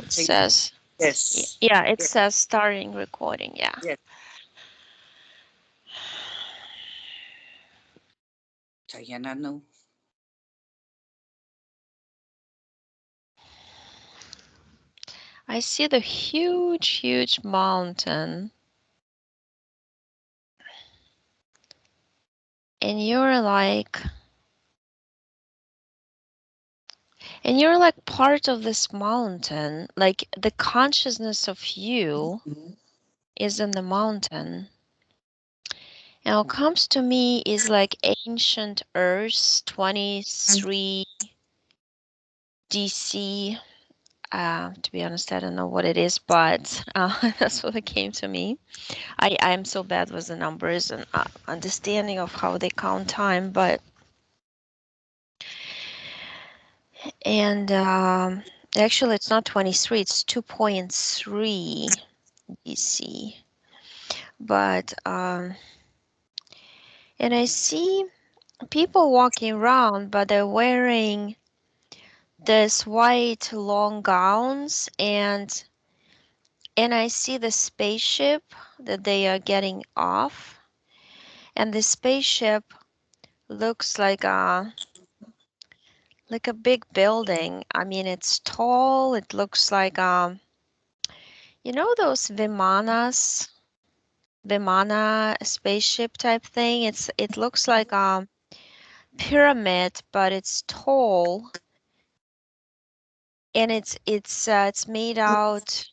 It says, Yes. yeah, it says starting recording, yeah. Yes. Kaya na, no? I see the huge, huge mountain. And you're like part of this mountain. Like the consciousness of you is in the mountain. And what comes to me is like ancient Earth 23 DC. To be honest, I don't know what it is, but that's what it came to me. I'm so bad with the numbers and understanding of how they count time, but and actually it's not 23, it's 2.3 DC. But and I see people walking around, but they're wearing this white long gowns and I see the spaceship that they are getting off, and the spaceship looks like a big building. I mean, it's tall. It looks like you know those Vimana spaceship type thing. It looks like a pyramid, but it's tall and it's made out.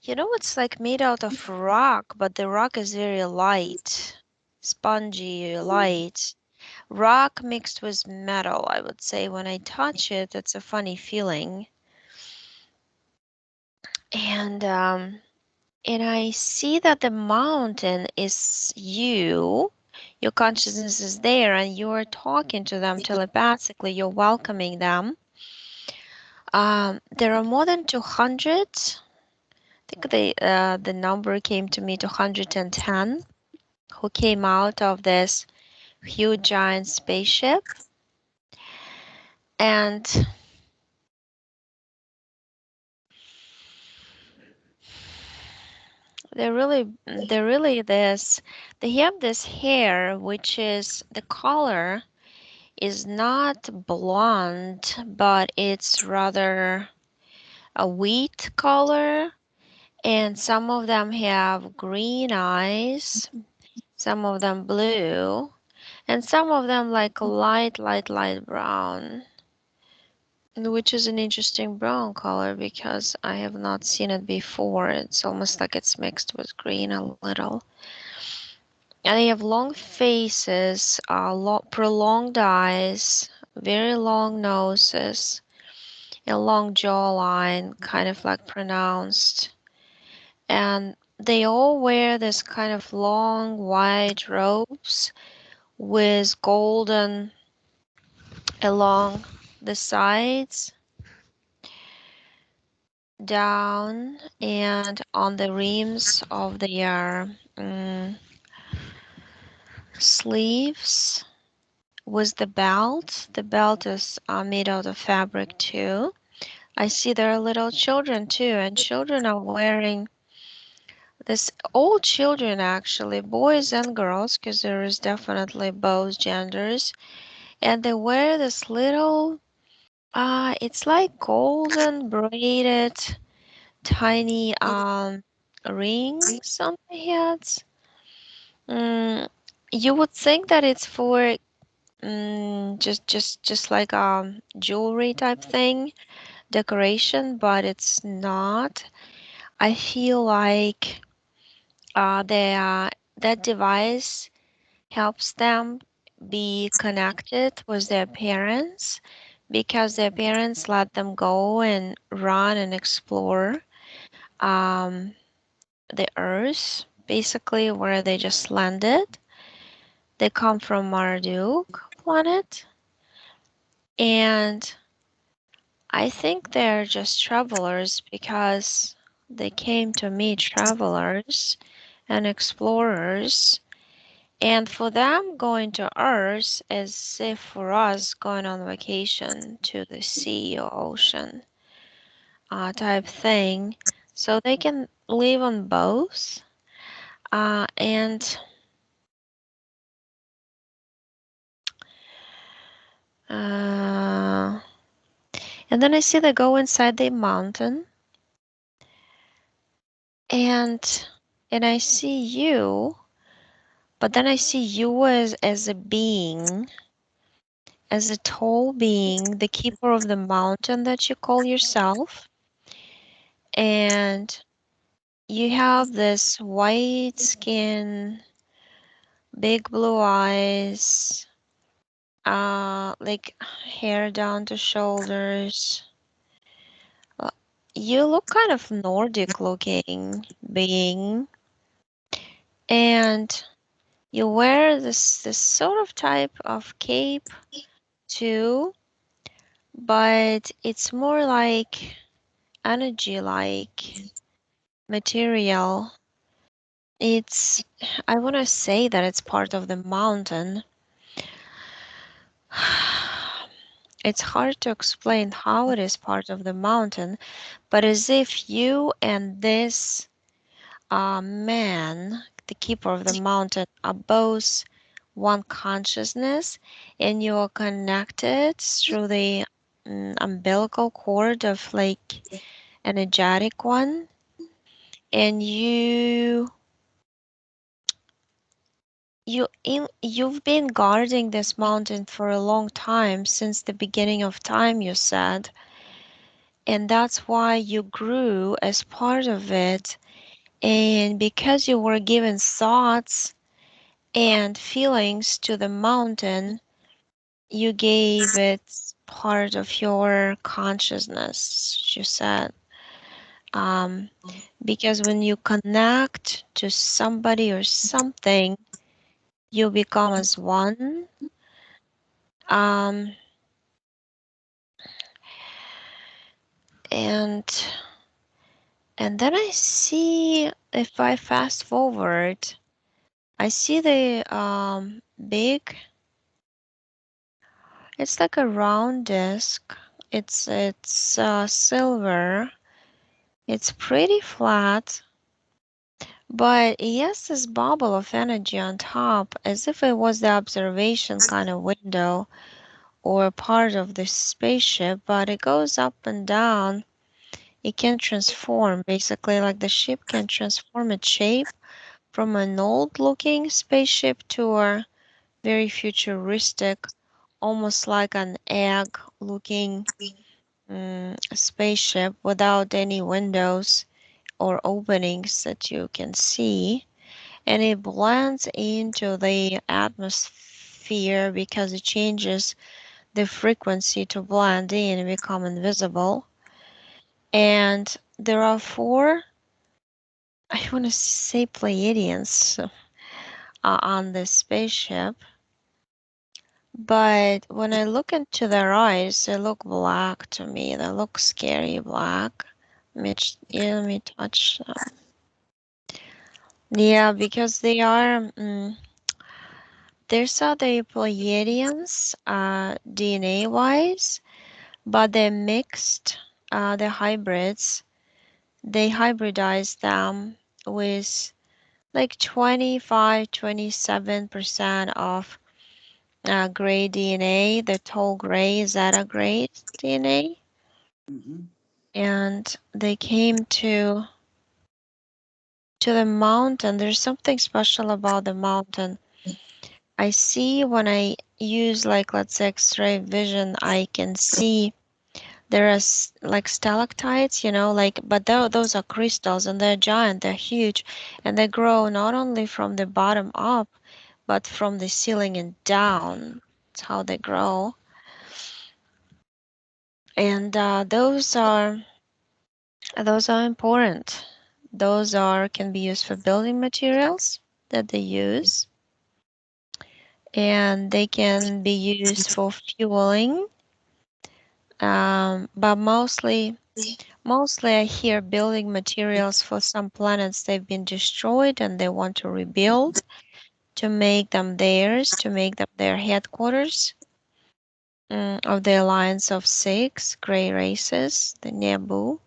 You know, it's like made out of rock, but the rock is very light, spongy, light. Rock mixed with metal, I would say. When I touch it, it's a funny feeling. And I see that the mountain is you. Your consciousness is there, and you're talking to them telepathically. You're welcoming them. There are more than 200. I think the number came to me to 110 who came out of this huge giant spaceship, and they're really this. They have this hair, which is the color is not blonde, but it's rather a wheat color. And some of them have green eyes, some of them blue, and some of them like light, light, light brown, which is an interesting brown color because I have not seen it before. It's almost like it's mixed with green a little. And they have long faces, prolonged eyes, very long noses, a long jawline, kind of like pronounced. And they all wear this kind of long white robes with golden along the sides, down, and on the rims of their sleeves with the belt. The belt is made out of fabric too. I see there are little children too, and children are wearing this, all children actually, boys and girls, because there is definitely both genders, and they wear this little, it's like golden braided tiny rings on the heads. Mm, you would think that it's for just like jewelry type thing, decoration, but it's not. I feel like that device helps them be connected with their parents because their parents let them go and run and explore um, the earth, basically where they just landed. They come from Marduk planet, and I think they're just travelers because they came to meet travelers and explorers. And for them, going to Earth is if for us going on vacation to the sea or ocean. type thing. So they can live on both. And uh, and then I see they go inside the mountain, and I see you, but then I see you as a being, as a tall being, the keeper of the mountain that you call yourself, and you have this white skin, big blue eyes, like hair down to shoulders. Uh, You look kind of Nordic looking being, and you wear this sort of type of cape too, but it's more like energy like material. It's I want to say that it's part of the mountain. It's hard to explain how it is part of the mountain, but as if you and this man, the keeper of the mountain, are both one consciousness, and you are connected through the umbilical cord of like energetic one, and you've been guarding this mountain for a long time, since the beginning of time, you said, and that's why you grew as part of it. And because you were given thoughts and feelings to the mountain, you gave it part of your consciousness, you said. Um, because when you connect to somebody or something, you become as one. Um, and then I see, if I fast forward, I see the big. It's like a round disc. It's silver. It's pretty flat, but it has this bubble of energy on top, as if it was the observation kind of window or part of the spaceship, but it goes up and down. It can transform, basically, like the ship can transform its shape from an old looking spaceship to a very futuristic, almost like an egg looking spaceship without any windows or openings that you can see. And it blends into the atmosphere because it changes the frequency to blend in and become invisible. And there are four, I want to say Pleiadians, on this spaceship. But when I look into their eyes, they look black to me. They look scary black. Yeah, let me touch them. Yeah, because they are, there's other Pleiadians, DNA wise, but they're mixed, they're hybrids. They hybridize them with like 25, 27% of gray DNA, the tall gray, Zeta gray DNA. Mm-hmm. And they came to the mountain. There's something special about the mountain. I see when I use, like, let's say X-ray vision, I can see there are like stalactites, like, but those are crystals, and they're giant, they're huge, and they grow not only from the bottom up, but from the ceiling and down. That's how they grow. And those are important. Those are can be used for building materials that they use, and they can be used for fueling. But mostly I hear building materials for some planets they've been destroyed and they want to rebuild to make them theirs, to make them their headquarters, of the Alliance of Six Gray Races, the Nebu.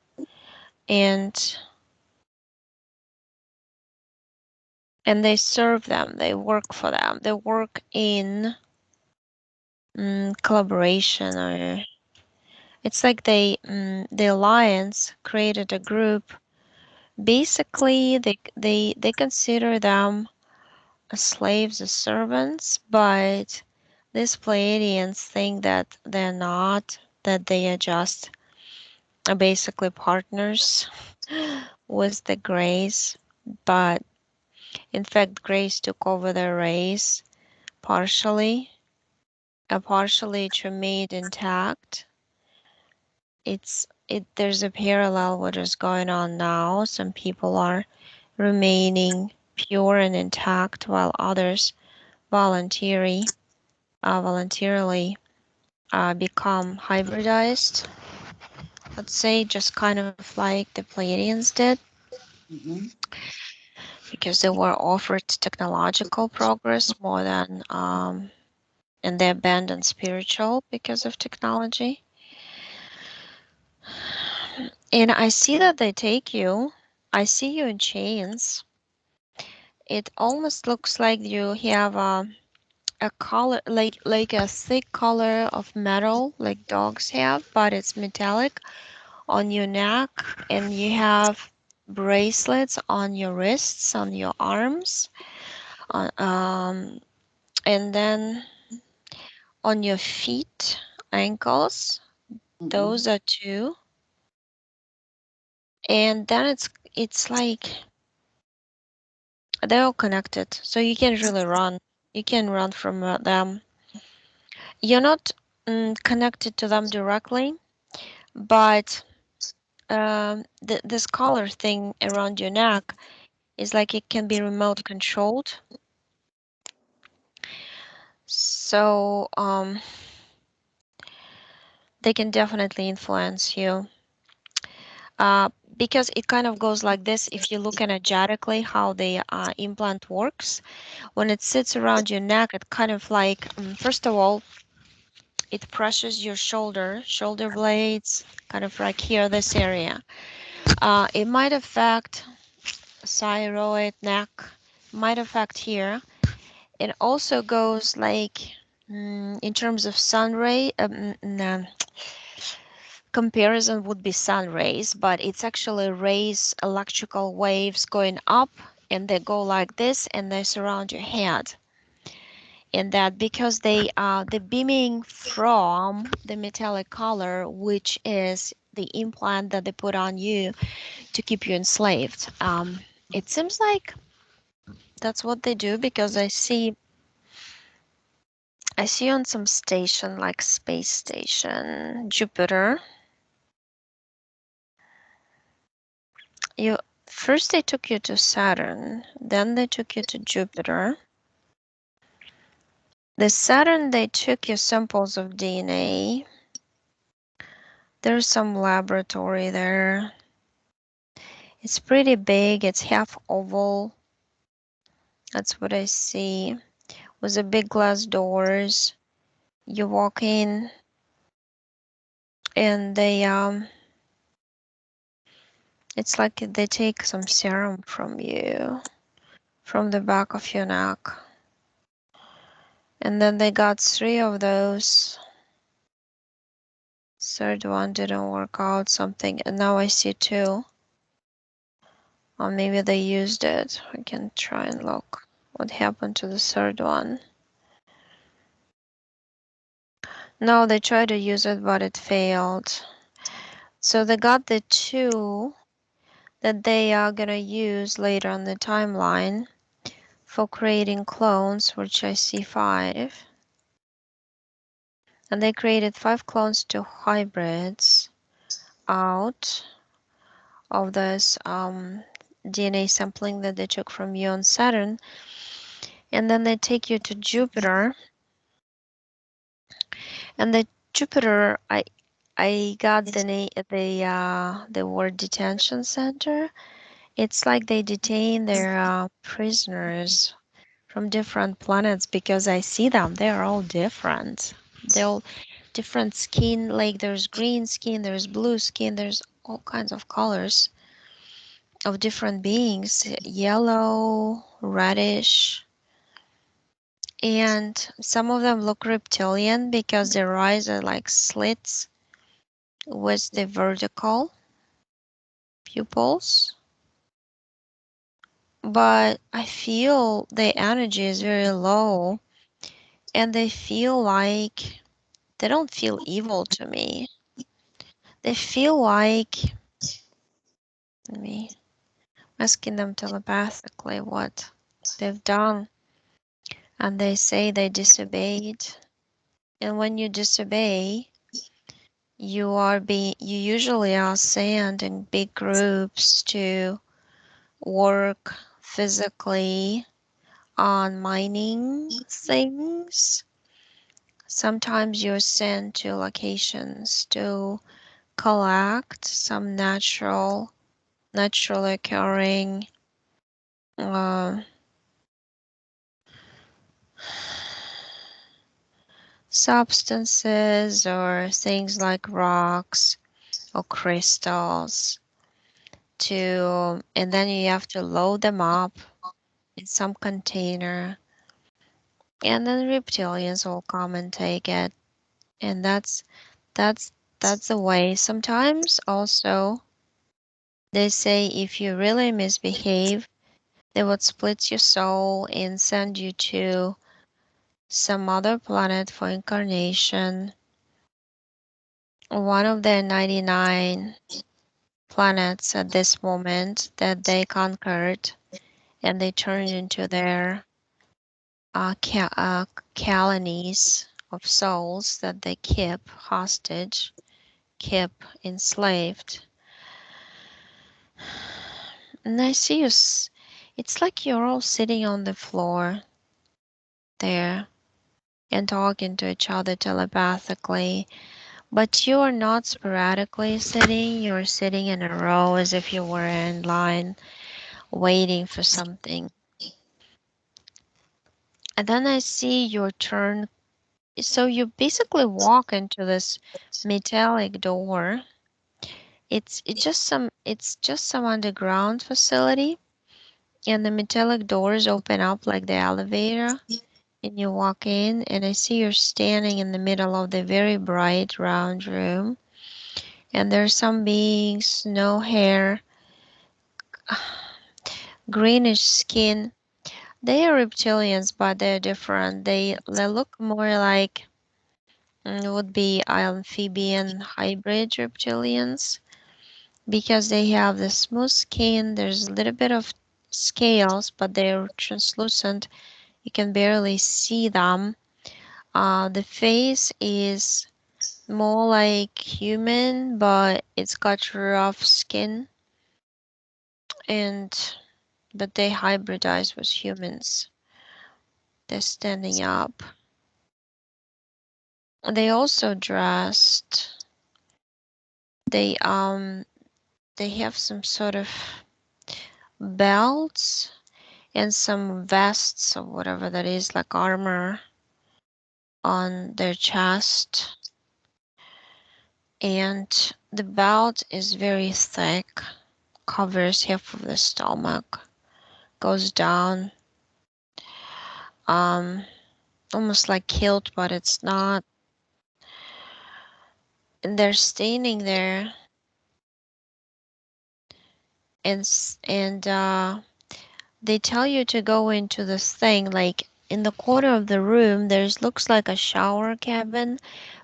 and they serve them. They work for them. They work in collaboration, or it's like the alliance created a group. Basically, they consider them as slaves, as servants, but these Pleiadians think that they're not, that they are just basically partners with the Greys. But in fact, Greys took over the race partially, partially to remain intact. There's a parallel what is going on now. Some people are remaining pure and intact, while others voluntarily become hybridized. Let's say just kind of like the Pleiadians did, Mm-hmm. because they were offered technological progress more than and they abandoned spiritual because of technology. And I see that they take you. I see you in chains. It almost looks like you have a collar, like a thick collar of metal, like dogs have, but it's metallic on your neck, and you have bracelets on your wrists, on your arms, and then on your feet, ankles. Mm-hmm. Those are two, and then it's like they're all connected, so you can really run. You can run from them. You're not connected to them directly, but this collar thing around your neck is like it can be remote controlled. So they can definitely influence you. Uh, because it kind of goes like this if you look energetically how the implant works. When it sits around your neck, it kind of like, first of all, it pressures your shoulder blades, kind of like here, this area. It might affect thyroid, neck, might affect here. It also goes like in terms of sun ray, comparison would be sun rays, but it's actually rays, electrical waves going up, and they go like this and they surround your head. And that because they are the beaming from the metallic color, which is the implant that they put on you to keep you enslaved. It seems like that's what they do, because I see on some station like space station, Jupiter. You first they took you to Saturn, then they took you to Jupiter. The Saturn they took you samples of DNA. There's some laboratory there. It's pretty big. It's half oval. That's what I see. With the big glass doors. You walk in, and it's like they take some serum from you, from the back of your neck. And then they got 3 of those. Third one didn't work out, something, and now I see 2. Or maybe they used it. I can try and look what happened to the third one. No, they tried to use it, but it failed. So they got the 2 that they are gonna use later on the timeline for creating clones, which I see 5. And they created 5 clones to hybrids out of this DNA sampling that they took from you on Saturn. And then they take you to Jupiter. And the Jupiter, I got the word detention center. It's like they detain their prisoners from different planets, because I see them. They're all different. They're all different skin. Like there's green skin, there's blue skin, there's all kinds of colors. of different beings, yellow, reddish, and some of them look reptilian because their eyes are like slits with the vertical pupils. But I feel the energy is very low and they feel like they don't feel evil to me. They feel like me asking them telepathically what they've done, and they say they disobeyed. And when you disobey, you usually are sent in big groups to work physically on mining things. Sometimes you're sent to locations to collect some naturally occurring uh, substances or things like rocks or crystals to, and then you have to load them up in some container, and then reptilians will come and take it, and that's that's the way. Sometimes also they say if you really misbehave, they would split your soul and send you to some other planet for incarnation. One of the 99 planets at this moment that they conquered and they turned into their colonies of souls that they keep hostage, keep enslaved. And I see you, it's like you're all sitting on the floor there and talking to each other telepathically, but you are not sporadically sitting, you're sitting in a row as if you were in line waiting for something. And then I see your turn. So you basically walk into this metallic door. It's just some underground facility, and the metallic doors open up like the elevator, and you walk in, and I see you're standing in the middle of the very bright round room, and there's some beings, no hair, greenish skin. They are reptilians, but they're different. They look more like would be amphibian hybrid reptilians because they have the smooth skin. There's a little bit of scales, but they're translucent. You can barely see them. The face is more like human, but it's got rough skin, and but they hybridize with humans. They're standing up. They also dressed. They um they have some sort of belts and some vests or whatever that is, like armor on their chest. And the belt is very thick, covers half of the stomach, goes down, um, almost like kilt, but it's not. And they're standing there, and they tell you to go into this thing, like in the corner of the room. There's looks like a shower cabin,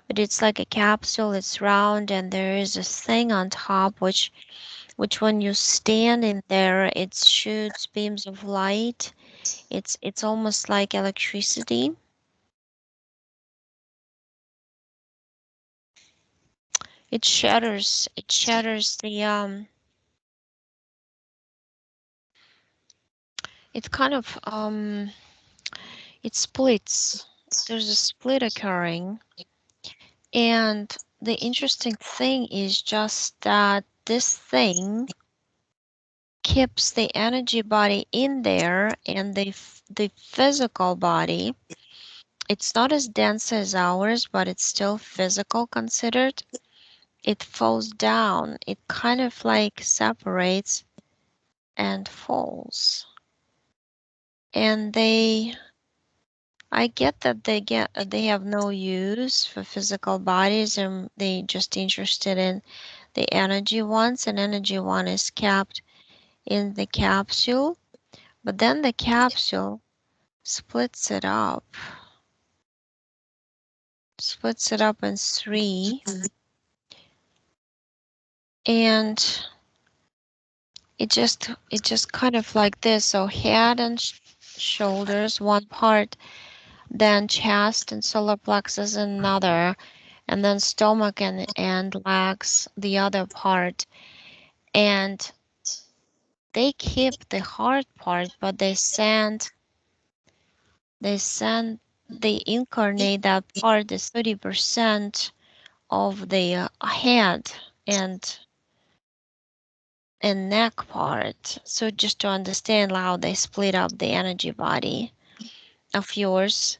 but it's like a capsule. It's round, and there is a thing on top, which when you stand in there, it shoots beams of light. It's almost like electricity. It shatters the. It kind of it splits. There's a split occurring, and the interesting thing is just that this thing keeps the energy body in there, and the physical body, it's not as dense as ours, but it's still physical considered. It falls down. It kind of like separates and falls. And I get that they have no use for physical bodies and they just interested in the energy ones, and energy one is kept in the capsule, but then the capsule splits it up in three, and it just kind of like this. So head and shoulders one part, then chest and solar plexus another, and then stomach and legs the other part. And they keep the hard part, but they send they incarnate that part, the 30% of the head and neck part. So just to understand how they split up the energy body of yours.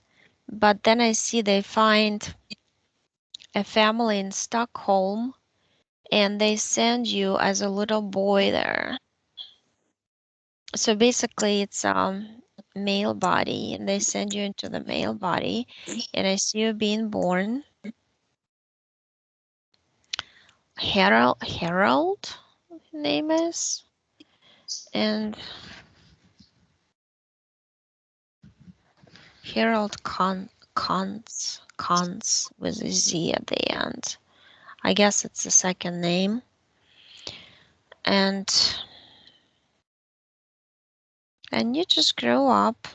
But then I see they find a family in Stockholm and they send you as a little boy there. So basically it's male body and they send you into the male body, and I see you being born. Harold name is, and Harold Cons with a Z at the end. I guess it's the second name. And you just grow up.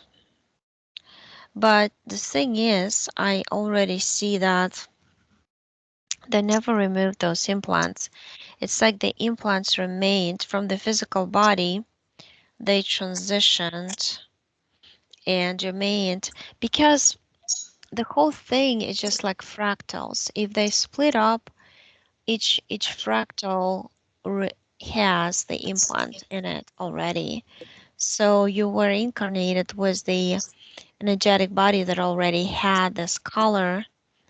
But the thing is, I already see that they never removed those implants. It's like the implants remained from the physical body. They transitioned and remained because the whole thing is just like fractals. If they split up, each fractal has the implant in it already. So you were incarnated with the energetic body that already had this collar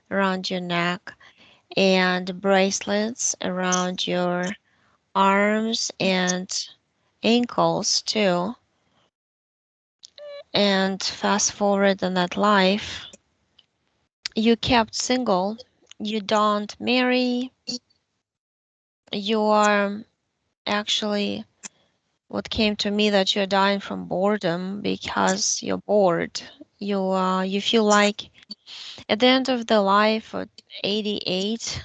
around your neck and bracelets around your arms and ankles too. And fast forward in that life, you kept single, you don't marry, you are actually, what came to me that you're dying from boredom because you're bored. You feel like at the end of the life at 88,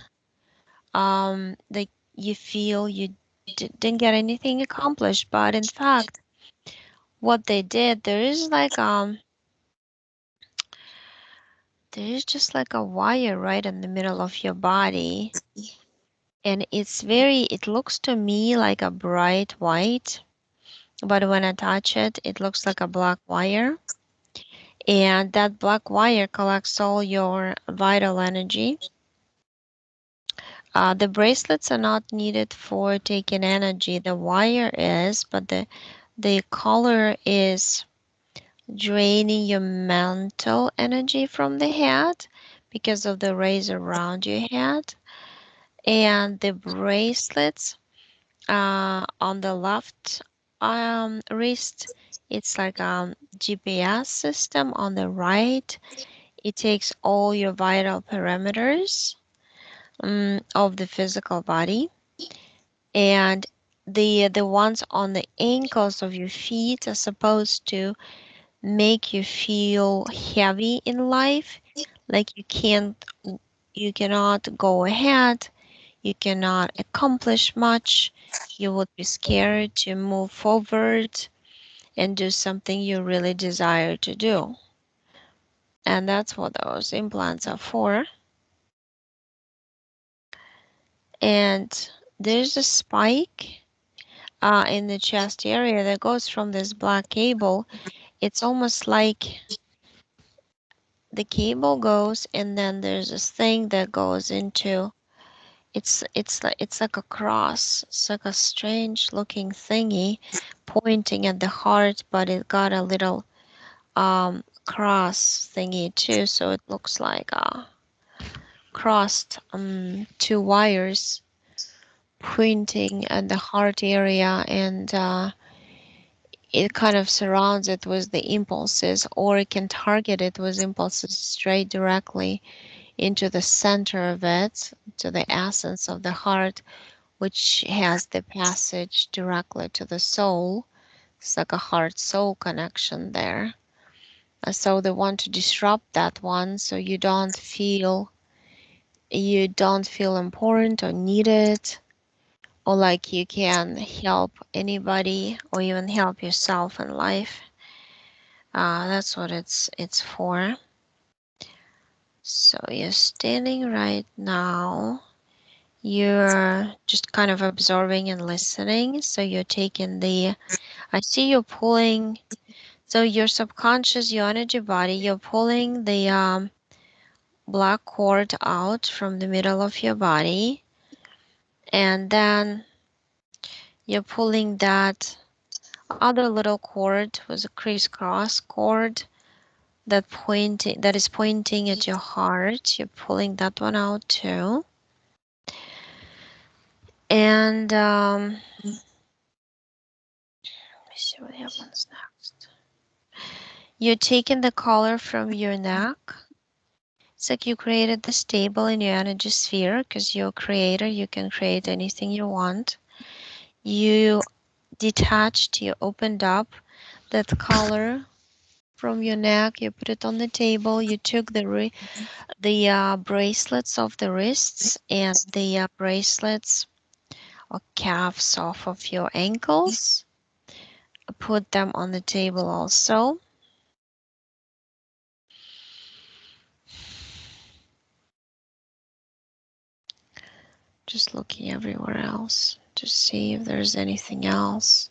that you feel you didn't get anything accomplished. But in fact, what they did, there is just like a wire right in the middle of your body, and it looks to me like a bright white, but when I touch it, it looks like a black wire. And that black wire collects all your vital energy. The bracelets are not needed for taking energy. The wire is, but the color is draining your mental energy from the head because of the rays around your head. And the bracelets on the left wrist, it's like a GPS system. On the right, it takes all your vital parameters of the physical body, and the ones on the ankles of your feet are supposed to make you feel heavy in life, like you cannot go ahead, you cannot accomplish much, you would be scared to move forward and do something you really desire to do. And that's what those implants are for. And there's a spike in the chest area that goes from this black cable. It's almost like the cable goes, and then there's this thing that goes into. It's like a cross. It's like a strange looking thingy pointing at the heart, but it got a little cross thingy too, so it looks like crossed two wires pointing at the heart area, and it kind of surrounds it with the impulses, or it can target it with impulses straight directly into the center of it, to the essence of the heart, which has the passage directly to the soul. It's like a heart soul connection there. So they want to disrupt that one so you don't feel important or needed, or like you can help anybody or even help yourself in life. That's what it's for. So you're standing right now. You're just kind of observing and listening. So you're taking the, I see you're pulling, so your subconscious, your energy body, you're pulling the black cord out from the middle of your body. And then you're pulling that other little cord with a crisscross cord that is pointing at your heart. You're pulling that one out too. And let me see what happens next. You're taking the color from your neck. It's like you created this table in your energy sphere because you're a creator. You can create anything you want. You detached, you opened up that color from your neck. You put it on the table. You took the bracelets of the wrists and the bracelets or calves off of your ankles. Put them on the table also. Just looking everywhere else to see if there's anything else.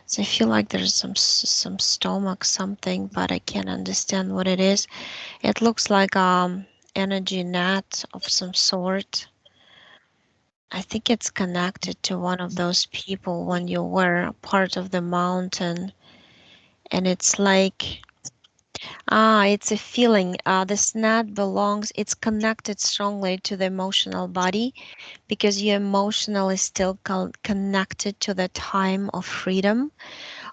So I feel like there's some stomach something, but I can't understand what it is. It looks like energy net of some sort. I think it's connected to one of those people when you were part of the mountain, and it's like it's a feeling. This net belongs. It's connected strongly to the emotional body because your emotional is still connected to the time of freedom,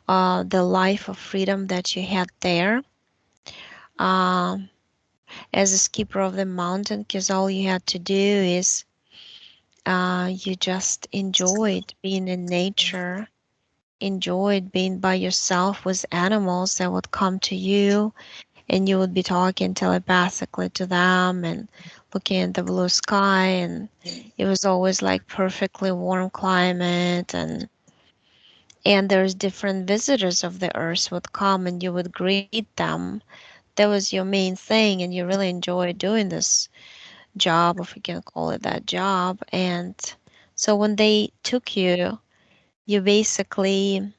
the life of freedom that you had there. Um, as a skipper of the mountain, because all you had to do is you just enjoyed being in nature, enjoyed being by yourself with animals that would come to you, and you would be talking telepathically to them and looking at the blue sky, and it was always like perfectly warm climate, and there's different visitors of the earth would come and you would greet them. That was your main thing, and you really enjoyed doing this job, if you can call it that job. And so when they took you, you basically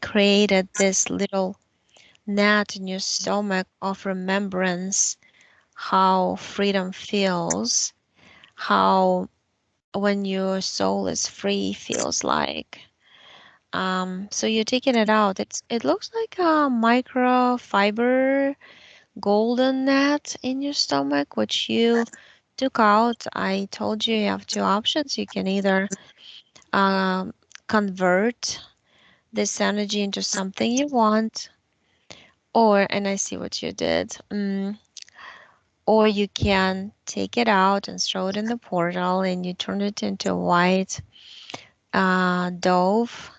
created this little net in your stomach of remembrance how freedom feels, how when your soul is free feels like. So you're taking it out. It looks like a microfiber golden net in your stomach, which you took out. I told you you have two options. You can either um, convert this energy into something you want, or, and I see what you did, or you can take it out and throw it in the portal and you turn it into a white dove,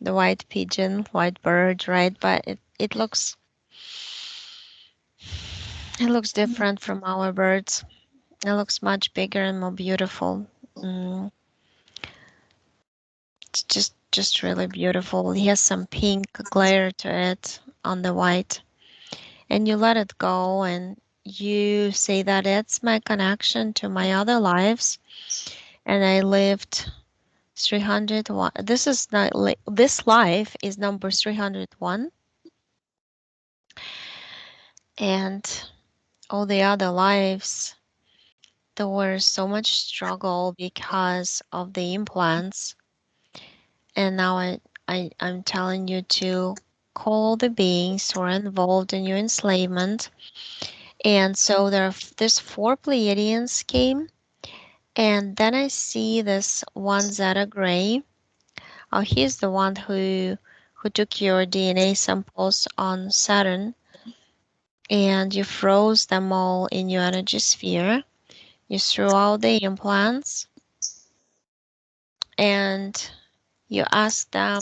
the white pigeon, white bird, right? But it looks different from our birds. It looks much bigger and more beautiful. Mm, it's just really beautiful. It has some pink glare to it on the white. And you let it go and you say that it's my connection to my other lives, and I lived 301. This is not this life is number 301, and all the other lives there was so much struggle because of the implants, and now I'm telling you to call the beings who are involved in your enslavement. And so there's four Pleiadians came, and then I see this one Zeta Gray. Oh, he's the one who took your DNA samples on Saturn, and you froze them all in your energy sphere. You threw out the implants and you ask them,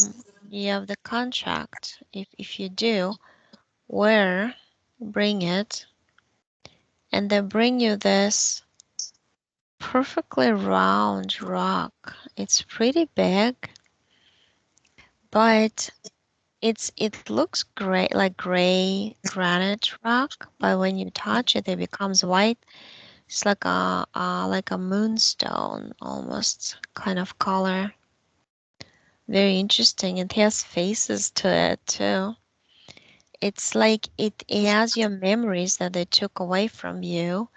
you have the contract. If you do, where? Bring it. And they bring you this perfectly round rock. It's pretty big, but it looks gray, like gray granite rock, but when you touch it, it becomes white. It's like a moonstone almost kind of color. Very interesting. It has faces to it too. It's like it has your memories that they took away from you,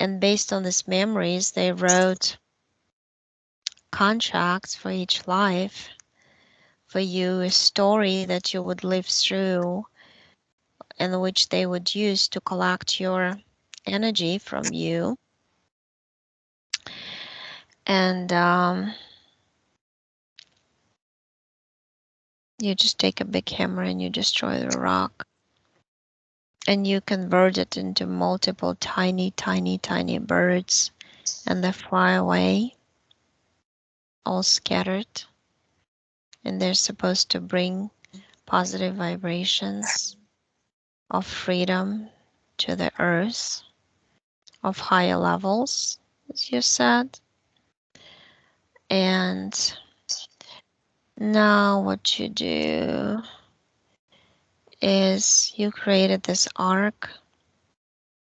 and based on these memories, they wrote contracts for each life, for you, a story that you would live through, and which they would use to collect your energy from you. And you just take a big hammer and you destroy the rock. And you convert it into multiple tiny, tiny, tiny birds, and they fly away, all scattered. And they're supposed to bring positive vibrations of freedom to the earth, of higher levels, as you said. And now what you do is you created this arc.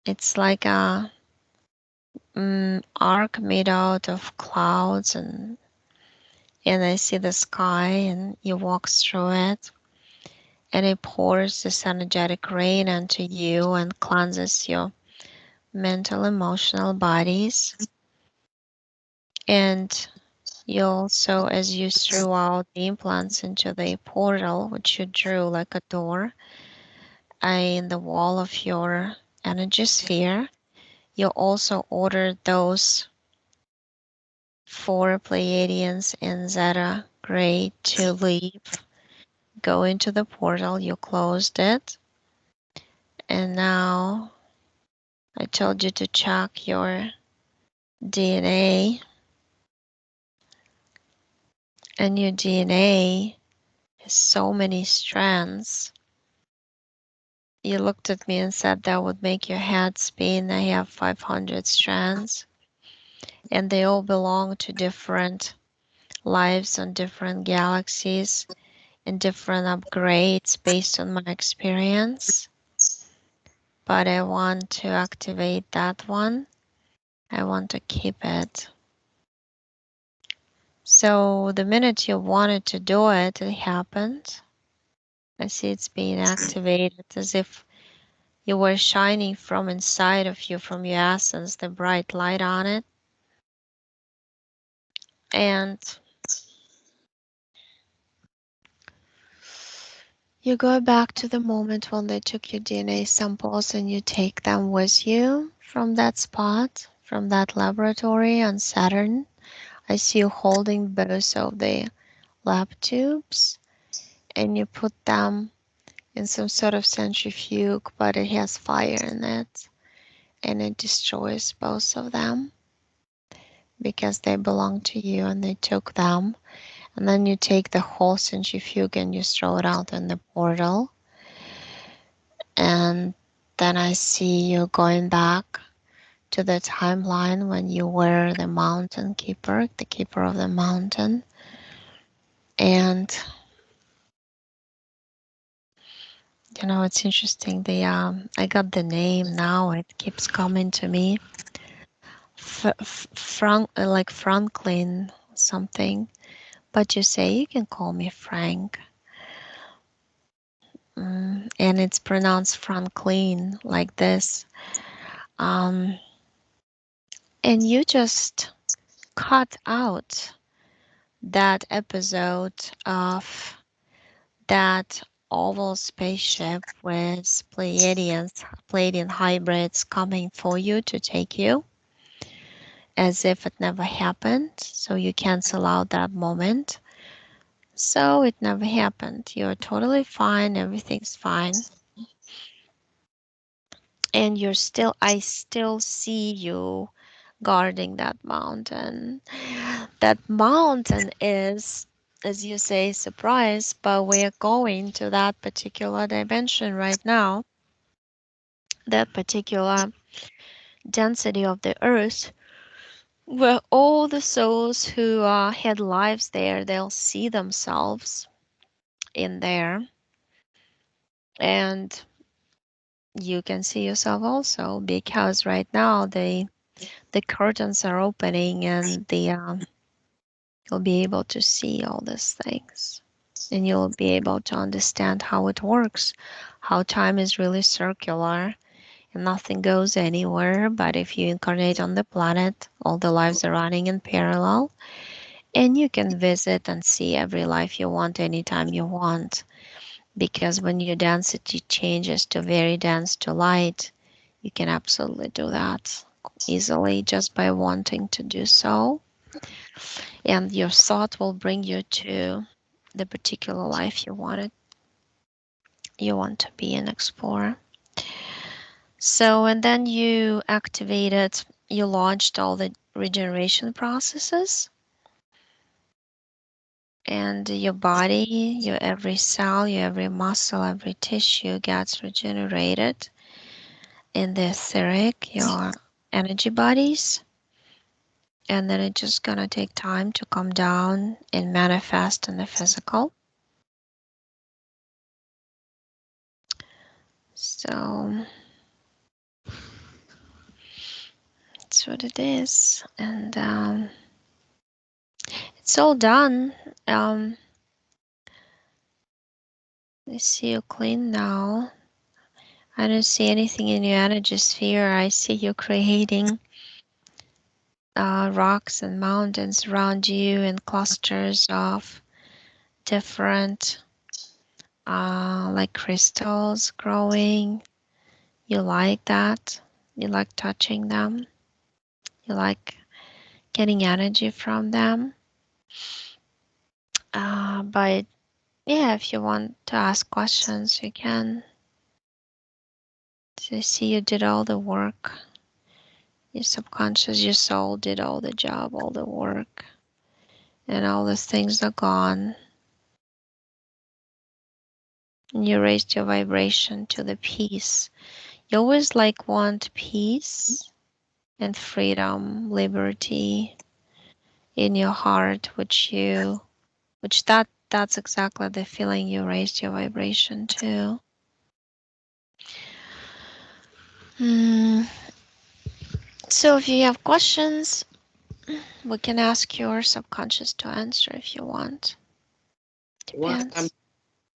It's like a arc made out of clouds, and I see the sky, and you walk through it, and it pours this energetic rain onto you and cleanses your mental, emotional bodies. And you also, as you threw out the implants into the portal, which you drew like a door in the wall of your energy sphere, you also ordered those four Pleiadians in Zeta Gray to leave, go into the portal. You closed it. And now I told you to check your DNA, and your DNA has so many strands. You looked at me and said that would make your head spin. I have 500 strands, and they all belong to different lives on different galaxies and different upgrades based on my experience. But I want to activate that one. I want to keep it. So the minute you wanted to do it, it happened. I see it's being activated as if you were shining from inside of you, from your essence, the bright light on it. And you go back to the moment when they took your DNA samples and you take them with you from that spot, from that laboratory on Saturn. I see you holding both of the lab tubes, and you put them in some sort of centrifuge, but it has fire in it, and it destroys both of them because they belong to you and they took them. And then you take the whole centrifuge and you throw it out in the portal. And then I see you going back to the timeline when you were the mountain keeper, the keeper of the mountain. And it's interesting. I got the name now. It keeps coming to me. Like Franklin something. But you say you can call me Frank. And it's pronounced Franklin like this. Um, and you just cut out that episode of that oval spaceship with Pleiadian hybrids coming for you to take you as if it never happened. So you cancel out that moment. So it never happened. You're totally fine, everything's fine. And I still see you guarding that mountain. That mountain is, as you say, surprise, but we're going to that particular dimension right now, that particular density of the earth, where all the souls who had lives there, they'll see themselves in there, and you can see yourself also because right now the curtains are opening and you'll be able to see all these things, and you'll be able to understand how it works, how time is really circular and nothing goes anywhere. But if you incarnate on the planet, all the lives are running in parallel, and you can visit and see every life you want anytime you want. Because when your density changes to very dense to light, you can absolutely do that easily just by wanting to do so. And your thought will bring you to the particular life you want to be and explore. So, and then you launched all the regeneration processes, and your body, your every cell, your every muscle, every tissue gets regenerated in the etheric, your energy bodies. And then it's just gonna take time to come down and manifest in the physical. So that's what it is. And it's all done. I see you clean now. I don't see anything in your energy sphere. I see you creating rocks and mountains around you and clusters of different, like crystals growing. You like that. You like touching them. You like getting energy from them. But yeah, if you want to ask questions, you can. So I see you did all the work. Your subconscious, your soul did all the job, all the work, and all the things are gone. And you raised your vibration to the peace. You always like want peace and freedom, liberty in your heart, which that's exactly the feeling you raised your vibration to. Hmm. So if you have questions, we can ask your subconscious to answer if you want. Why I'm Depends.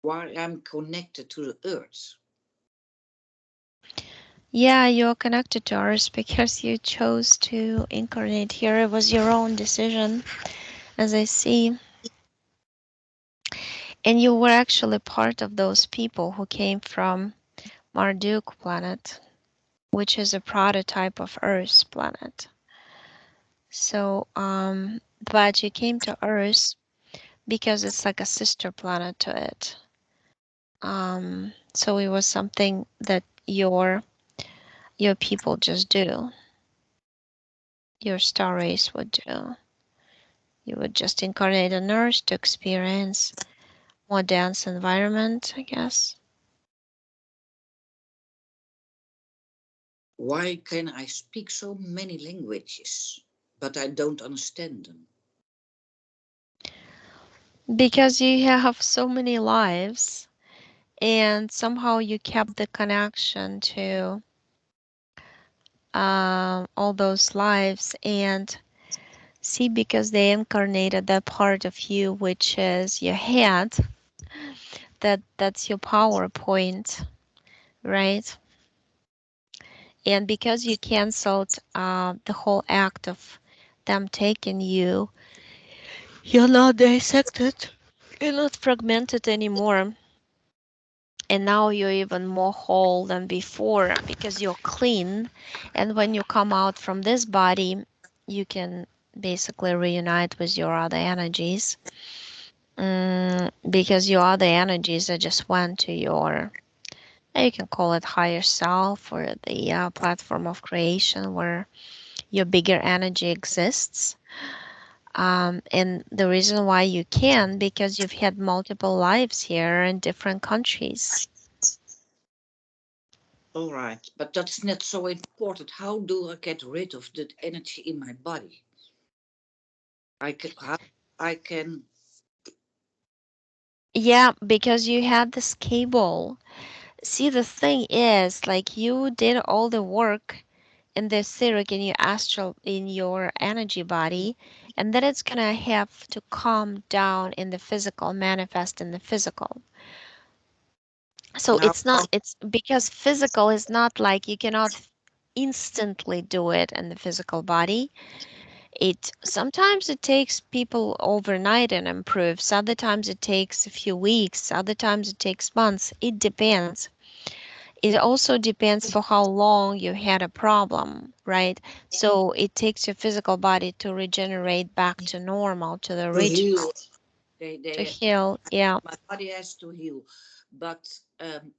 why I'm connected to the earth. Yeah, you're connected to ours because you chose to incarnate here. It was your own decision, as I see. And you were actually part of those people who came from Marduk planet, which is a prototype of Earth's planet. So, but you came to Earth because it's like a sister planet to it. So it was something that your people just do. Your star race would do. You would just incarnate on Earth to experience more dense environment, I guess. Why can I speak so many languages, but I don't understand them? Because you have so many lives, and somehow you kept the connection to all those lives. And see, because they incarnated that part of you, which is your head, that's your power point, right? And because you canceled the whole act of them taking you, you're not dissected, you're not fragmented anymore. And now you're even more whole than before because you're clean. And when you come out from this body, you can basically reunite with your other energies. because your other energies that just went to your, you can call it higher self or the platform of creation where your bigger energy exists. And the reason why you can, because you've had multiple lives here in different countries. All right, but that's not so important. How do I get rid of that energy in my body? How I can. Yeah, because you had this cable. See, the thing is, like you did all the work in the etheric, in your astral, in your energy body, and then it's gonna have to calm down in the physical, manifest in the physical. So And how it's because physical is not like you cannot instantly do it in the physical body. It sometimes it takes people overnight and improves. Other times it takes a few weeks. Other times it takes months. It depends. It also depends for how long you had a problem, right? So it takes your physical body to regenerate back to normal, to the to heal? original, to They heal. Yeah. my body has to heal. But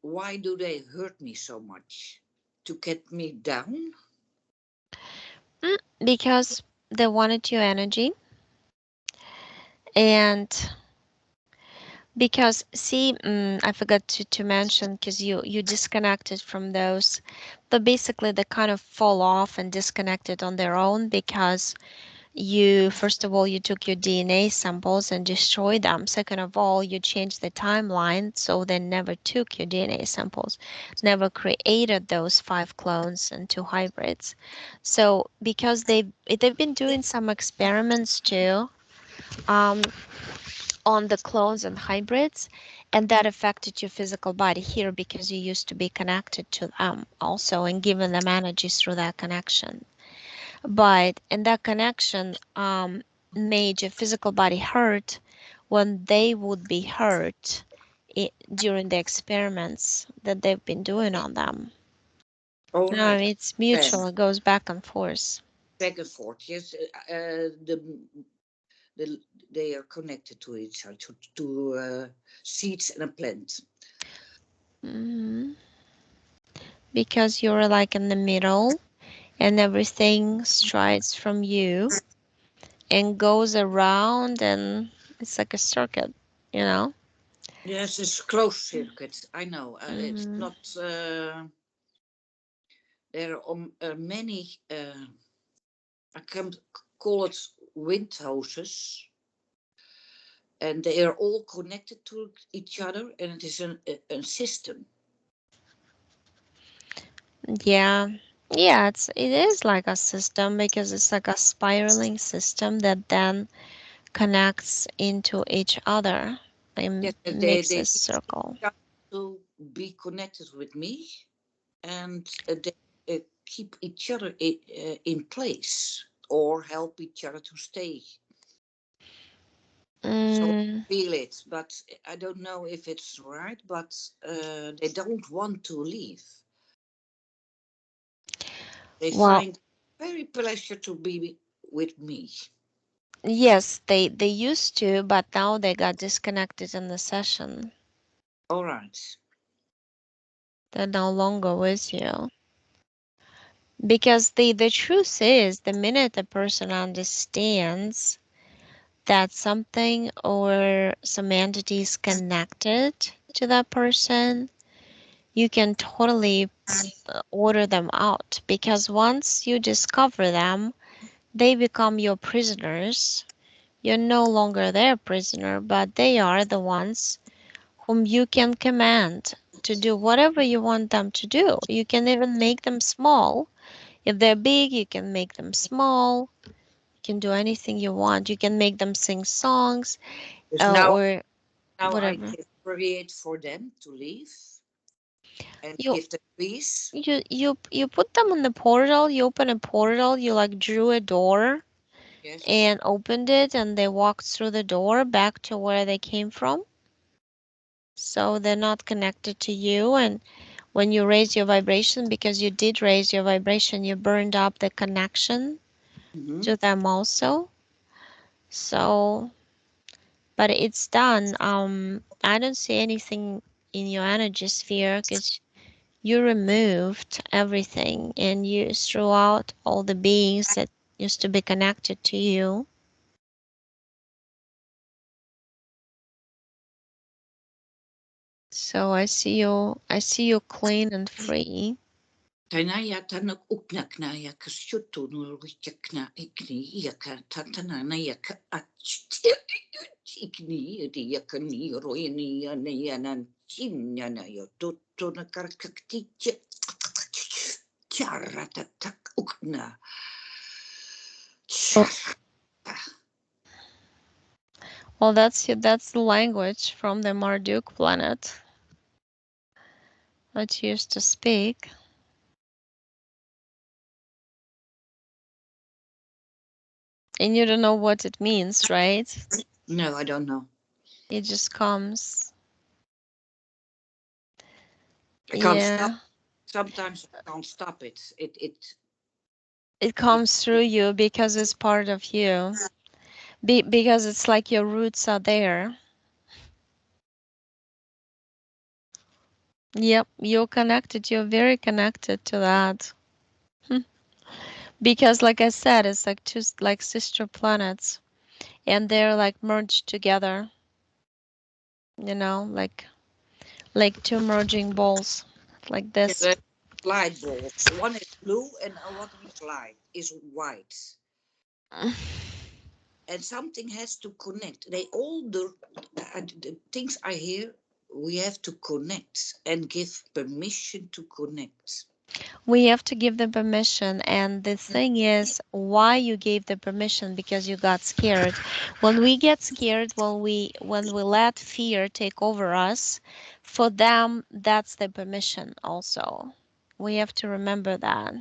why do they hurt me so much? To get me down? Because they wanted your energy, and because see, I forgot to mention because you disconnected from those, but basically they kind of fall off and disconnected on their own because you, first of all, you took your DNA samples and destroyed them. Second of all, you changed the timeline, so they never took your DNA samples, never created those 5 clones and 2 hybrids. So because they've been doing some experiments too, um, on the clones and hybrids, and that affected your physical body here because you used to be connected to them also and giving them energy through that connection. But in that connection, made your physical body hurt when they would be hurt during the experiments that they've been doing on them. All No, right. it's mutual. And It goes back and forth. back and forth. Yes, the they are connected to each other, to seeds and a plant. hmm Because you're like in the middle and everything strides from you and goes around and it's like a circuit, you know? Yes, it's closed circuit. I know. It's hmm not. There are many. I can call it wind hoses, and they are all connected to each other, and it is a system. Yeah. Yeah, it is like a system because it's like a spiraling system that then connects into each other Yes, and they makes a need circle. each other to be connected with me, and they keep each other in place or help each other to stay. So Mm, I feel it, but I don't know if it's right. But they don't want to leave. They well, find very pleasure to be with me. yes, they used to, but now they got disconnected in the session. All right. They're no longer with you. Because the truth is, the minute a person understands that something or some entity is connected to that person, you can totally order them out. Because once you discover them, they become your prisoners. You're no longer their prisoner, but they are the ones whom you can command to do whatever you want them to do. You can even make them small. If they're big, you can make them small. You can do anything you want. You can make them sing songs Because now, or now I whatever. can create for them to leave and You give them peace. you put them in the portal. You open a portal. You like drew a door Yes. and opened it, and they walked through the door back to where they came from. So they're not connected to you. And when you raise your vibration, because you did raise your vibration, you burned up the connection Hmm. to them also. So but it's done. I don't see anything in your energy sphere because you removed everything and you threw out all the beings that used to be connected to you. So I see you clean and free. Tainaya tanak uknaknaya kashutu nurikna ikni yaka tatana yaka ikni yakani royani yanayanan chinyana yototo na karkaktiche charata tak ukna. Well, well, that's the language from the Marduk planet that you used to speak, and you don't know what it means, right? No, I don't know. It just comes. I can't stop. Yeah, Sometimes I can't stop it. it It comes through you because it's part of you. Because it's like your roots are there. Yep, you're connected. You're very connected to that. Because, like I said, it's like two like sister planets, and they're like merged together. Like two merging balls, like yeah, this. the light balls. One is blue and one is white. And something has to connect. They all the things I hear. We have to connect and give permission to connect. We have to give them permission, and the thing is, why you gave the permission? Because you got scared. When we get scared, when we let fear take over us, for them that's the permission also. We have to remember that.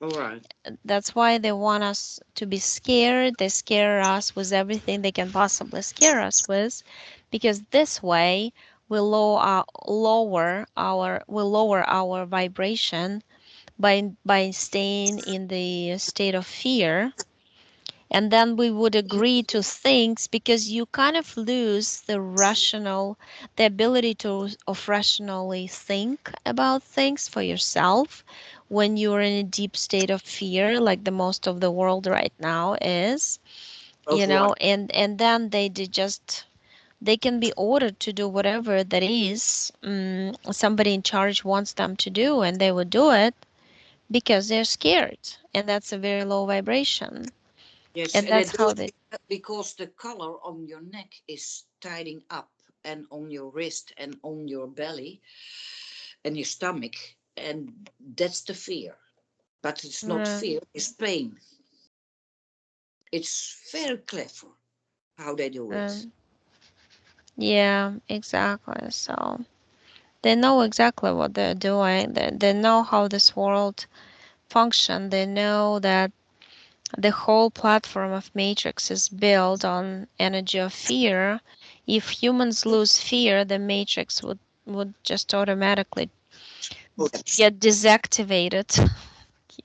All right. That's why they want us to be scared. They scare us with everything they can possibly scare us with, because this way we lower our vibration by staying in the state of fear, and then we would agree to things because you kind of lose the ability to of rationally think about things for yourself when you're in a deep state of fear, like the most of the world right now is. Of what? And then they can be ordered to do whatever that is, somebody in charge wants them to do, and they would do it because they're scared, and that's a very low vibration, Yes, and and they that's do how it they. because the color on your neck is tidying up, and on your wrist, and on your belly, and your stomach, and that's the fear. But it's not uh, fear; it's pain. It's very clever how they do it. um, yeah, exactly. So they know exactly what they're doing. They know how this world function. They know that the whole platform of matrix is built on energy of fear. If humans lose fear, the matrix would just automatically Collapse. get deactivated.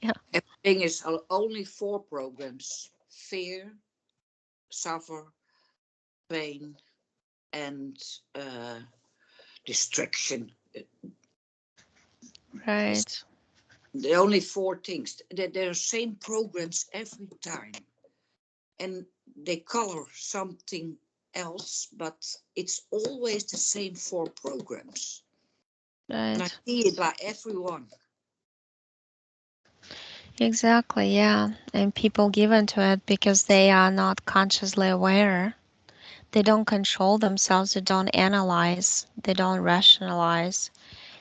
Yeah. Everything is only four programs: fear, suffer, pain, and uh, distraction. It's Right. the only four things. They're same programs every time, and they color something else, but it's always the same four programs. And I Right. see it by everyone. Exactly, yeah. And people give into it because they are not consciously aware. They don't control themselves, they don't analyze, they don't rationalize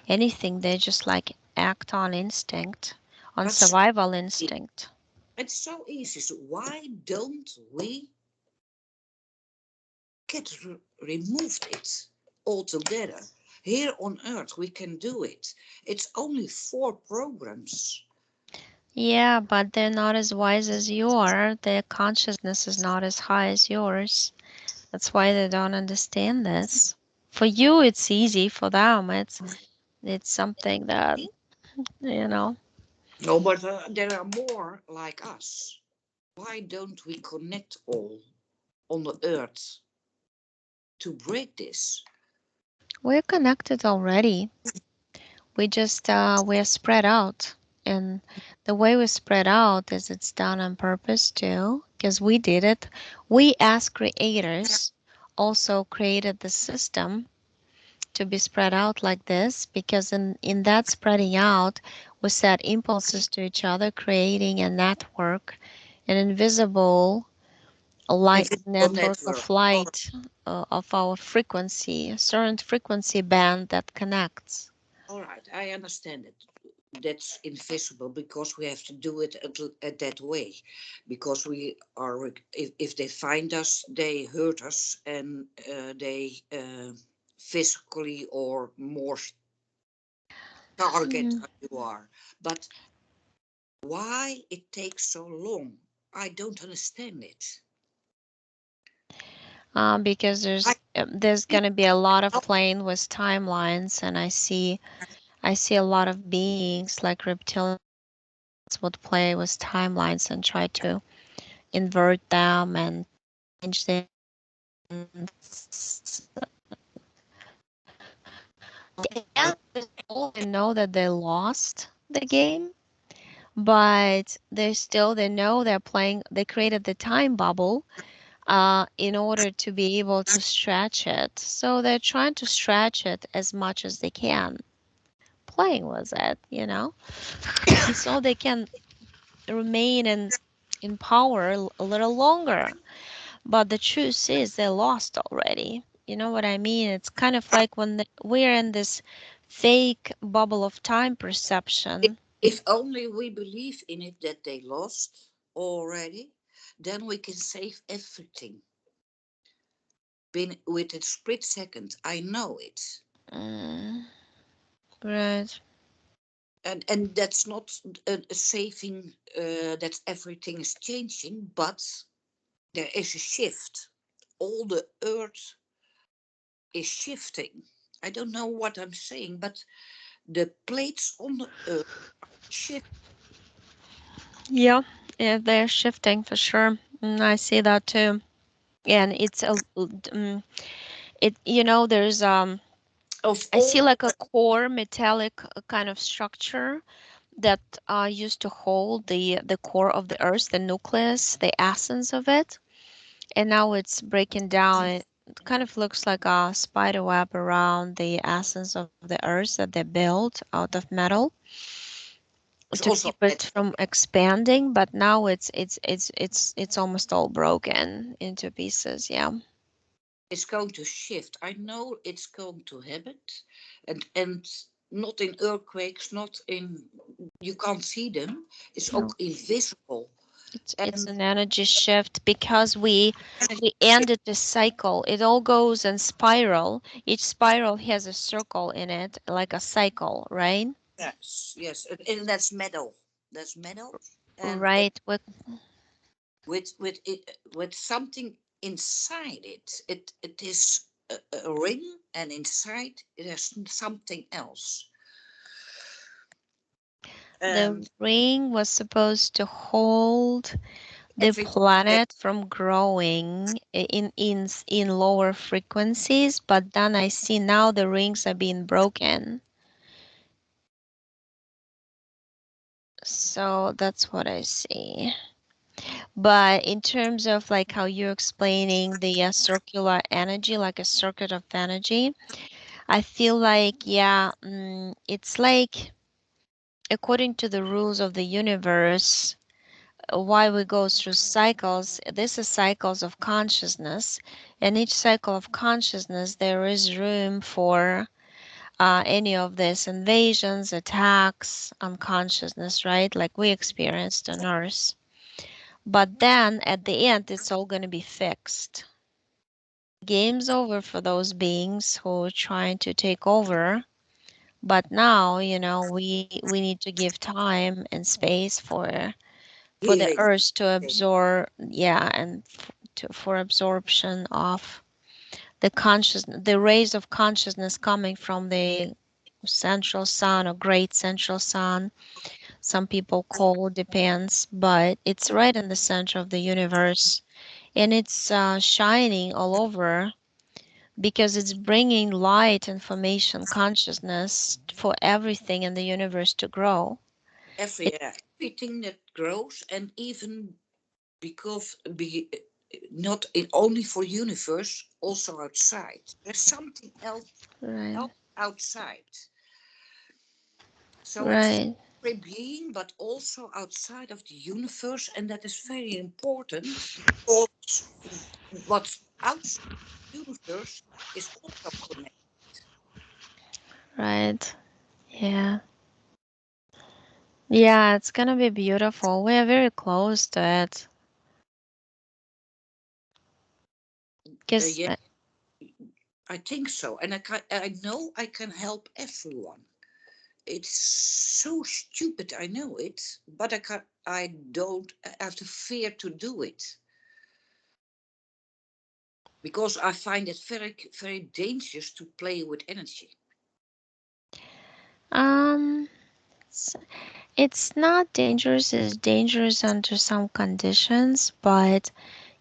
anything. They just like act on instinct, on But so survival easy. instinct. It's so easy. So why don't we get removed it altogether? Here on Earth, we can do it. It's only four programs. Yeah, but they're not as wise as you are. Their consciousness is not as high as yours. That's why they don't understand this. For you, it's easy. For them, it's something that, you know. No, but there are more like us. Why don't we connect all on the Earth? to break this? We're connected already. We just we're spread out, and the way we spread out is it's done on purpose too, because we did it. We as creators also created the system to be spread out like this, because in that spreading out we set impulses to each other, creating a network, an invisible light Invisible network network. of light, of our frequency, a certain frequency band that connects. All right, I understand it. That's invisible because we have to do it at that way. Because we are, if they find us, they hurt us and they physically or more target Mm. as you are. But why it takes so long? I don't understand it. Because I there's gonna be a lot of playing with timelines, and I see a lot of beings like reptilians would play with timelines and try to invert them and change them. And at the end, they know that they lost the game, but they know they're playing. They created the time bubble in order to be able to stretch it. So they're trying to stretch it as much as they can, playing with it, so they can remain in power a little longer. But the truth is they lost already. You know what I mean? It's kind of like when we're in this fake bubble of time perception. if only we believe in it that they lost already, then we can save everything. Been with a split second, I know it. Mm, right. And that's not a saving that everything is changing, but there is a shift. All the earth is shifting. I don't know what I'm saying, but the plates on the earth shift. Yeah, yeah, they're shifting for sure. I see that too. And there's Of I see all, like a core metallic kind of structure that used to hold the core of the earth, the nucleus, the essence of it, and now it's breaking down. It kind of looks like a spider web around the essence of the earth that they built out of metal is to also keep it metal. from expanding, but now it's almost all broken into pieces. Yeah. It's going to shift. I know it's going to happen, and not in earthquakes, not in, you can't see them. It's No, ook invisible. it's And an energy shift because energy we shift. ended the cycle. It all goes in spiral. Each spiral has a circle in it, like a cycle, right? Yes, yes, and that's metal. That's metal, and Right. with it, with something inside it. It is a ring, and inside there's something else. The And ring was supposed to hold the every day, planet from growing in lower frequencies, but then I see now the rings are being broken. So that's what I see. But in terms of like how you're explaining the circular energy, like a circuit of energy, I feel like, yeah, it's like according to the rules of the universe, why we go through cycles. This is cycles of consciousness, and each cycle of consciousness, there is room for any of these invasions, attacks on consciousness, right? Like we experienced on Earth. But then at the end, it's all going to be fixed. Game's over for those beings who are trying to take over. But now, we need to give time and space for the healing. earth to absorb, yeah, and for absorption of the rays of consciousness coming from the central sun or great central sun. Some people call, depends, but it's right in the center of the universe, and it's shining all over because it's bringing light, information, consciousness for everything in the universe to grow. It, Everything that grows, and even because not in only for universe, also outside. There's something right, else outside. So it's right, every being, but also outside of the universe, and that is very important because what's outside the universe is also connected. right. Yeah. Yeah, it's gonna be beautiful. We are very close to it. Because, Yeah, I think so, and I know I can help everyone. It's so stupid, I know it, but I don't have the fear to do it because I find it very, very dangerous to play with energy. um, it's, it's not dangerous. It's dangerous under some conditions, but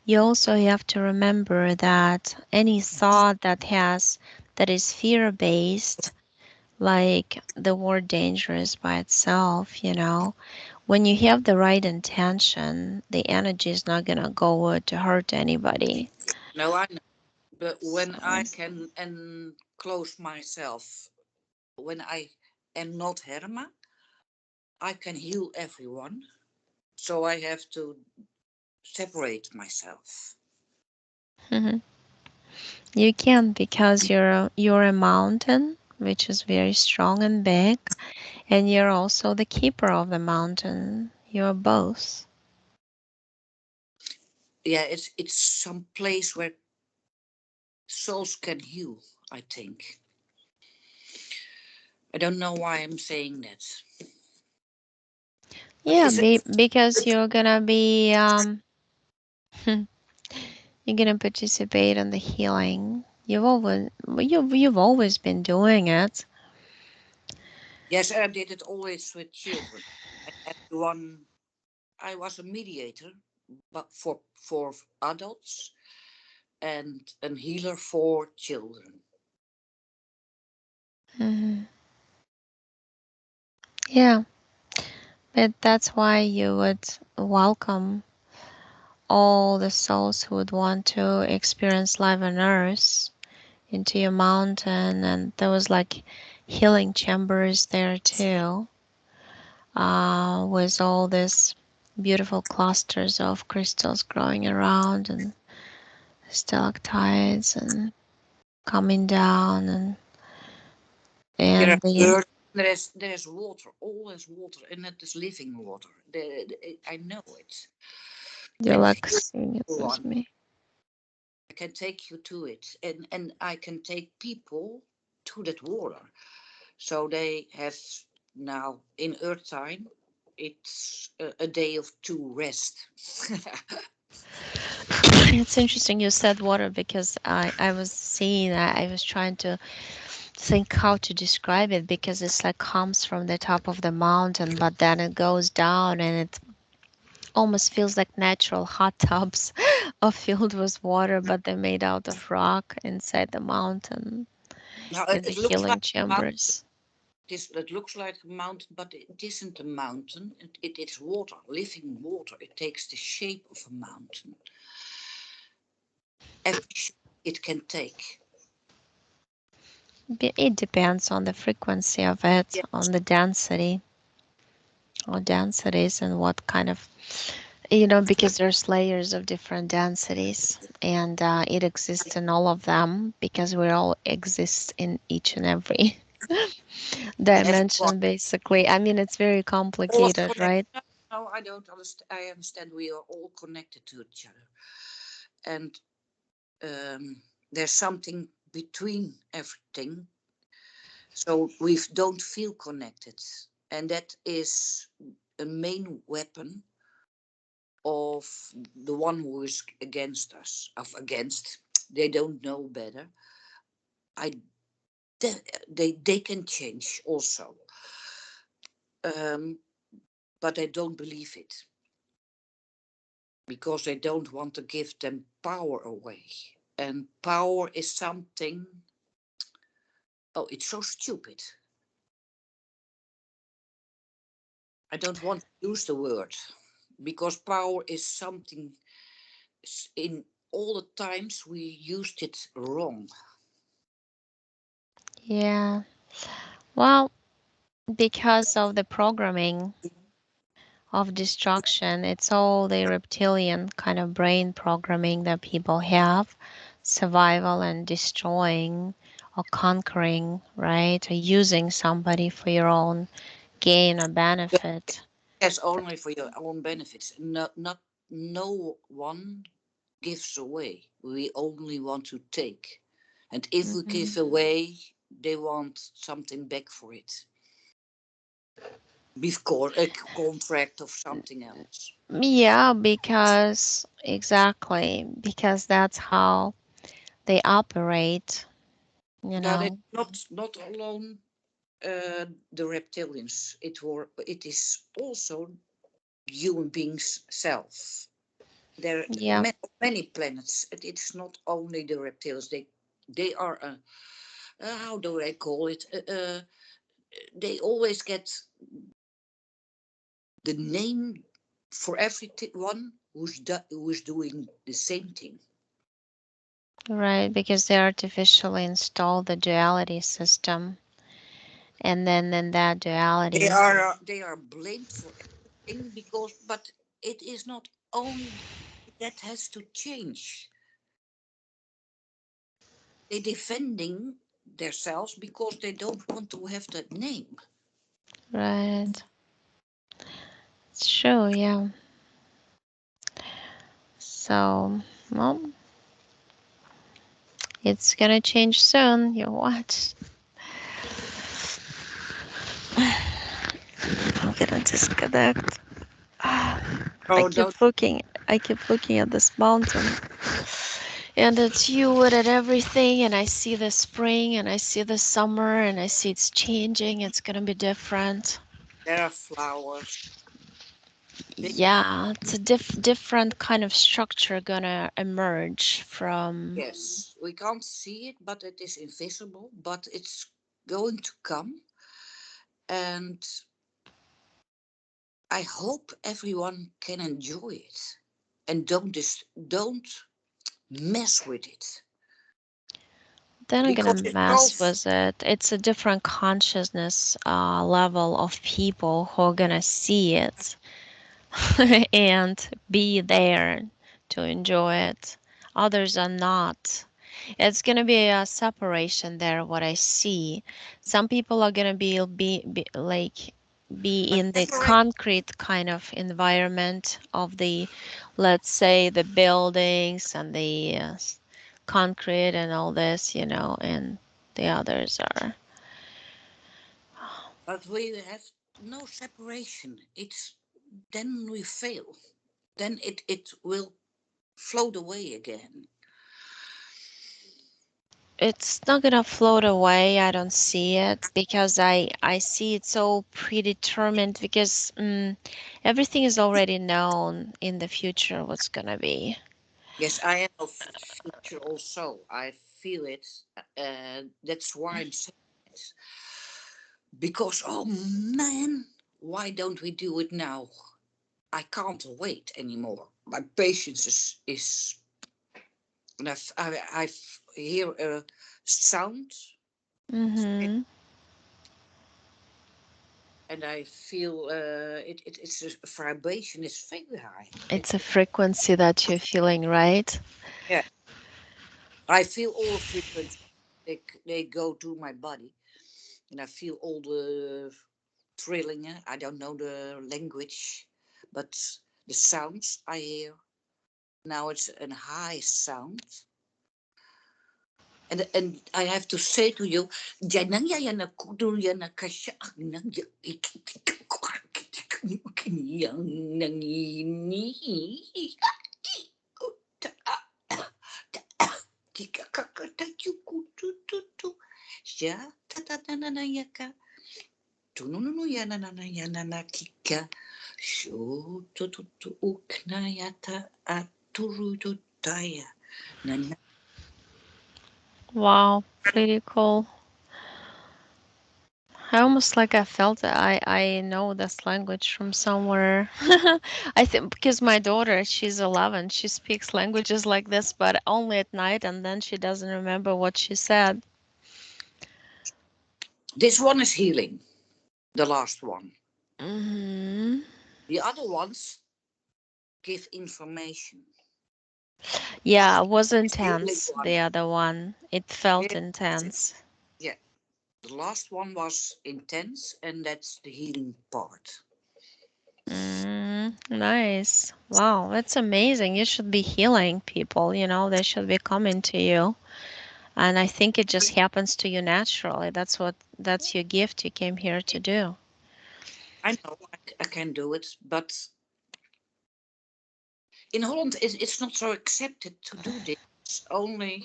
you also have to remember that any thought that is fear-based, like the word dangerous by itself, when you have the right intention, the energy is not gonna go to hurt anybody. No, I know, but when I So, can and close myself, when I am not Herma, I can heal everyone. So I have to separate myself. you can because you're a mountain, which is very strong and big, and you're also the keeper of the mountain. You're both. Yeah, it's some place where souls can heal, I think. I don't know why I'm saying that. But Yeah, is it because you're gonna participate in the healing. You've always been doing it. yes, I did it always with children. And everyone I was a mediator but for adults and a healer for children. Hmm. Yeah, but that's why you would welcome all the souls who would want to experience life on Earth into your mountain, and there was like healing chambers there too, with all these beautiful clusters of crystals growing around and stalactites and coming down There are and the birds, there's water, always water, and it is living water. I know it. you're And like heal seeing it with everyone. me. I can take you to it, and I can take people to that water. So they have now in Earth time, it's a day of two rest. It's interesting you said water because I was seeing that I was trying to think how to describe it because it's like comes from the top of the mountain, but then it goes down and it almost feels like natural hot tubs are filled with water, but they're made out of rock inside the mountain Now in the it looks like healing a mountain. chambers. It looks like a mountain, but it isn't a mountain. It is water, living water. It takes the shape of a mountain. Every shape it can take. It depends on the frequency of it, Yeah, on the density or densities, and what kind of, because there's layers of different densities, and it exists in all of them because we all exist in each and every everyone. dimension, basically. I mean, it's very All complicated, connected. right? No, I don't understand. I understand we are all connected to each other, and there's something between everything, so we don't feel connected, and that is a main weapon of the one who is against us. Of against, they don't know better. I they can change also, um, but they don't believe it because they don't want to give them power away. And power is something. Oh, it's so stupid. I don't want to use the word because power is something in all the times we used it wrong. Yeah. Well, because of the programming of destruction, it's all the reptilian kind of brain programming that people have, survival and destroying or conquering, right? Or using somebody for your own gain or benefit. Yes, only for your own benefits. Not no one gives away. We only want to take. And if we Hmm. give away, they want something back for it. Because a contract of something else. Yeah, because exactly, because that's how they operate, you But it's know. not alone the reptilians. It is also human beings self. There are Yeah, many planets. It's not only the reptiles. They are how do I call it? They always get the name for everyone who's doing the same thing. right, because they artificially install the duality system, and then in that duality, They are blamed for everything because, but it is not only that has to change. They're defending themselves because they don't want to have that name. right? It's true, yeah. So, well, it's gonna change soon. You watch. I'm gonna disconnect. I Oh, don't. keep looking. I keep looking at this mountain, and it's you and everything. And I see the spring, and I see the summer, and I see it's changing. It's gonna be different. There are flowers. Big, Yeah, it's a different kind of structure gonna emerge from. yes, we can't see it, but it is invisible. But it's going to come, and I hope everyone can enjoy it and don't mess with it They're not gonna because it's so. mess with it. It's a different consciousness level of people who are gonna see it and be there to enjoy it. Others are not. It's gonna be a separation there. What I see, some people are gonna be like be But in the separate. concrete kind of environment of the, let's say, the buildings and the concrete and all this, and the others are. But we have no separation. It's then we fail. Then it will float away again. It's not gonna float away. I don't see it because I see it so predetermined because everything is already known in the future what's gonna be. Yes, I am of future also. I feel it. That's why I'm saying it. Because, oh man, why don't we do it now? I can't wait anymore. My patience is and I hear a sound Mm-hmm. and I feel it's a vibration is very high. It's a frequency that you're feeling, right? Yeah, I feel all frequencies. They go to my body and I feel all the thrilling. I don't know the language, but the sounds I hear now it's a high sound. And I have to say to you, jangan ya na kudu ya na kasya nang yang nang ini tika kakata chuku tu tu tu ya tata na na ya ka tu no no no ya na ya na kika shu tu tu tu ukna ya ta aturu tu taya na Wow, pretty cool. I almost like I felt that I know this language from somewhere. I think because my daughter, she's 11, she speaks languages like this, but only at night, and then she doesn't remember what she said. This one is healing, the last one. Hmm. The other ones give information. Yeah, it was The healing intense, one. the other one. It felt Yeah, intense. yeah. The last one was intense, and that's the healing part. Nice. Wow, that's amazing. You should be healing people, they should be coming to you. And I think it just happens to you naturally. That's your gift you came here to do. I know I can do it, but in Holland it's not so accepted to do this. Only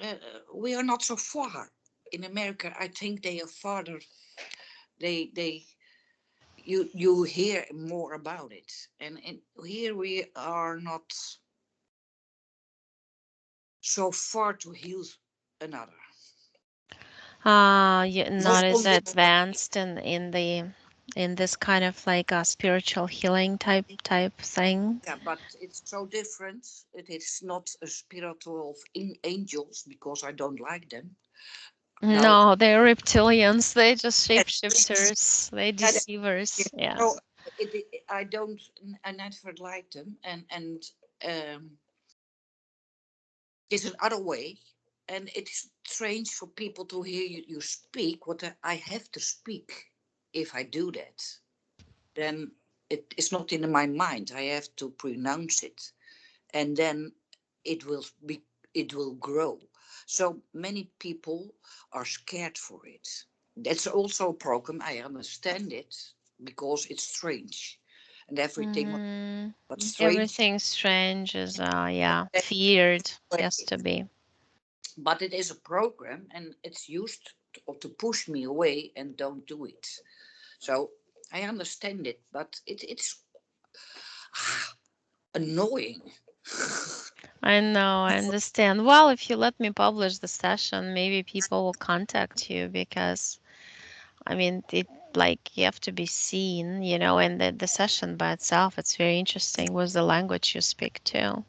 uh, we are not so far. In America, I think they are farther. They you hear more about it, and here we are not so far to heal another. You're Not not as on this one. advanced in this kind of like a spiritual healing type thing. Yeah, but it's so different. It is not a spiritual of angels because I don't like them. No. No, they're reptilians. They're just Yes. shapeshifters. They're Yeah, yeah. deceivers. Yeah. So I don't. I never liked them, and um, it's another way, and it's strange for people to hear you speak. What I have to speak, if I do that, then it is not in my mind. I have to pronounce it, and then it will be it will grow. So many people are scared for it. That's also a program. I understand it because it's strange, and everything was Hmm. but strange. Everything strange is, yeah, feared. Has Way. to be. But it is a program, and it's used to push me away and don't do it. So I understand it, but it's annoying. I know, I understand. Well, if you let me publish the session, maybe people will contact you because, I mean, it like you have to be seen, and the session by itself, it's very interesting with the language you speak too.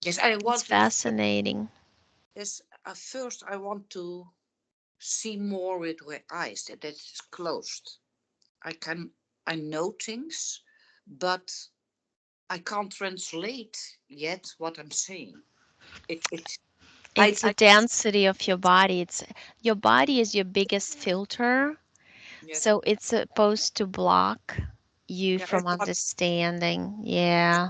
Yes, I It's wanted. fascinating. Yes, at first I want to see more with my eyes that it's closed. I can I know things, but I can't translate yet what I'm saying. It It's the I density of your body. It's your body is your biggest filter, yes, so it's supposed to block you yeah, from understanding. Yeah.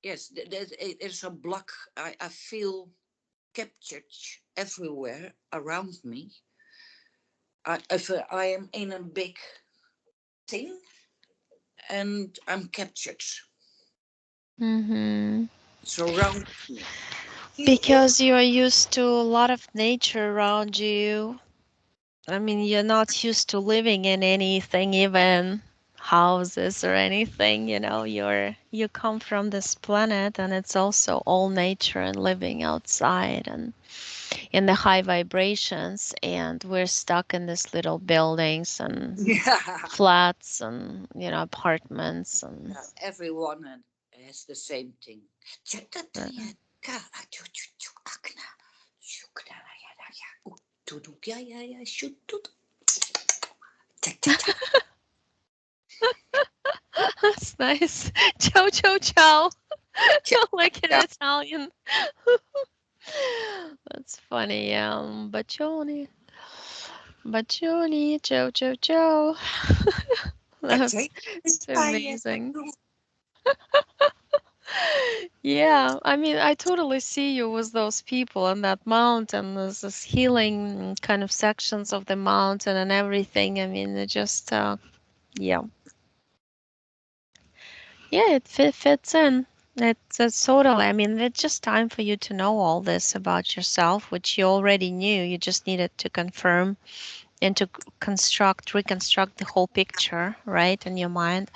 yes. There's a block. I feel captured everywhere around me. If I am in a big thing and I'm captured, Mm-hmm. surround me. Feel it. Because you are used to a lot of nature around you. I mean, you're not used to living in anything, even houses or anything, you come from this planet and it's also all nature and living outside and in the high vibrations, and we're stuck in these little buildings and Yeah. flats and, apartments and Everyone has the same thing. uh, that's nice. Ciao, ciao, ciao. Like in Italian. That's funny. Bacioni. Bacioni. Ciao, ciao, ciao. That's it's amazing. Yeah, I mean, I totally see you with those people on that mountain. There's this healing kind of sections of the mountain and everything. I mean, it just, yeah, yeah, it fits in. It's totally. I mean, it's just time for you to know all this about yourself, which you already knew. You just needed to confirm and to reconstruct the whole picture, right, in your mind.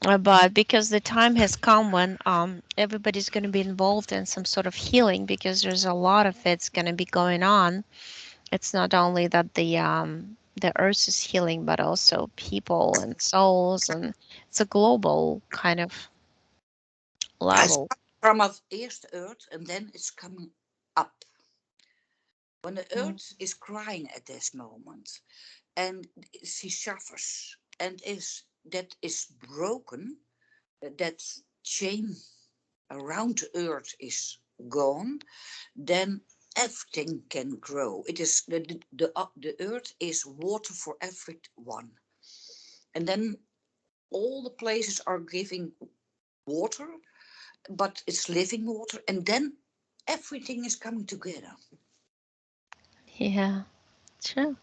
But because the time has come when everybody's going to be involved in some sort of healing, because there's a lot of it's going to be going on. It's not only that the earth is healing, but also people and souls, and it's a global kind of It's level. from of eerst earth and then it's coming up. When the Mm. earth is crying at this moment and she suffers and is that is broken, that chain around the earth is gone, then everything can grow. It is the earth is water for everyone, and then all the places are giving water, but it's living water, and then everything is coming together. Yeah, true.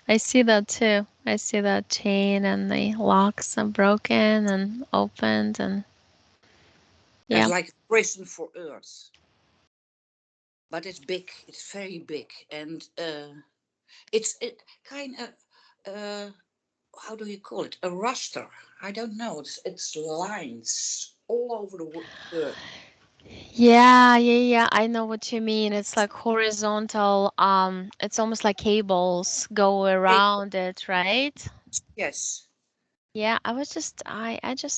I see that too. I see that chain and the locks are broken and opened, and It's yeah. like a prison for earth, but it's big. It's very big, and it kind of how do you call it? A raster. I don't know. It's lines all over the earth. Yeah, yeah, yeah. I know what you mean. It's like horizontal. It's almost like cables go around it, right? Yes, Yeah, I just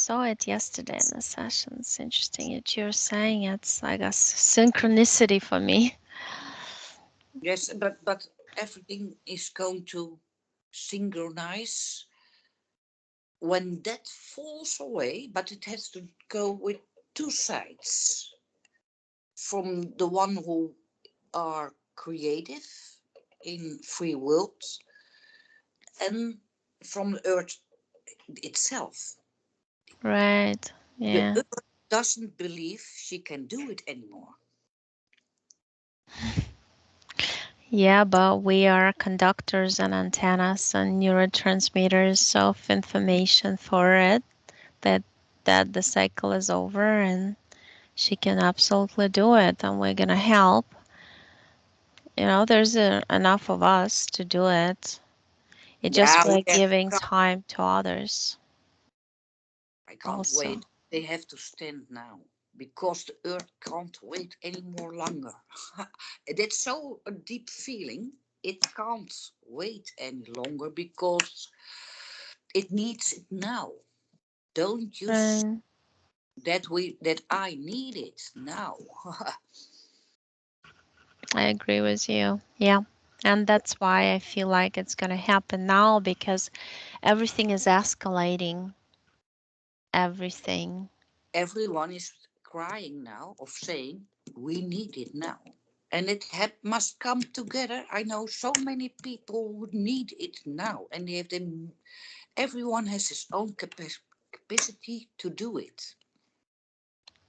saw it yesterday in the session. It's interesting that you're saying it's like a synchronicity for me. yes, but everything is going to synchronize when that falls away. But it has to go with two sides, from the one who are creative in free worlds and from the earth itself. Right. The Yeah. earth doesn't believe she can do it anymore. Yeah, but we are conductors and antennas and neurotransmitters of information for it that the cycle is over and she can absolutely do it, and we're gonna help. There's enough of us to do it. It's just Yeah, we're we giving can't, time to others I can't also. wait. They have to stand now because the earth can't wait any more longer. That's so a deep feeling. It can't wait any longer because it needs it now. Don't you see And that I need it now? I agree with you. Yeah. And that's why I feel like it's gonna happen now, because everything is escalating. Everything. Everyone is crying now of saying we need it now. And it must come together. I know so many people who need it now, and they have them. Everyone has his own capacity to do it.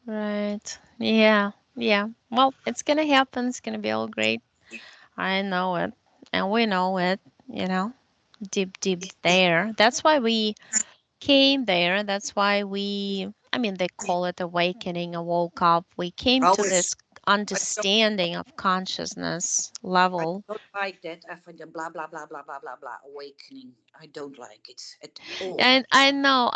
Right. Yeah. Yeah. Well, it's gonna happen. It's gonna be all great. I know it. And we know it, you know, deep, deep there. That's why we came there. That's why I mean, they call it awakening, a woke up. We came Oh, to this I don't, understanding of consciousness I level. don't like that. I find the blah blah blah blah blah blah blah awakening. I don't like it at all. And I know,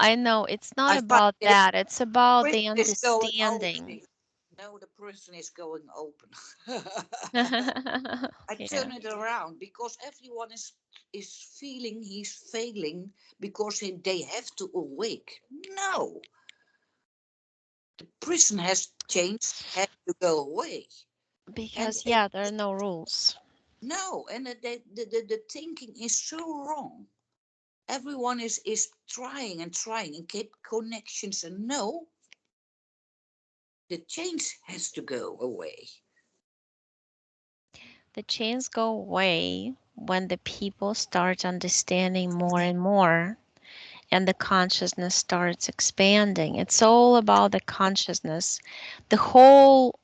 it's not I find about that that. It's about prison the is going understanding. open. No, the prison is going open. I Yeah, turn it around because everyone is feeling he's failing because they have to awake. No, the prison has changed, has to go away, and because yeah, there are no rules. no, and the thinking is so wrong. Everyone is trying and trying and keep connections, and no, the change has to go away. The chains go away when the people start understanding more and more, and the consciousness starts expanding. It's all about the consciousness. The whole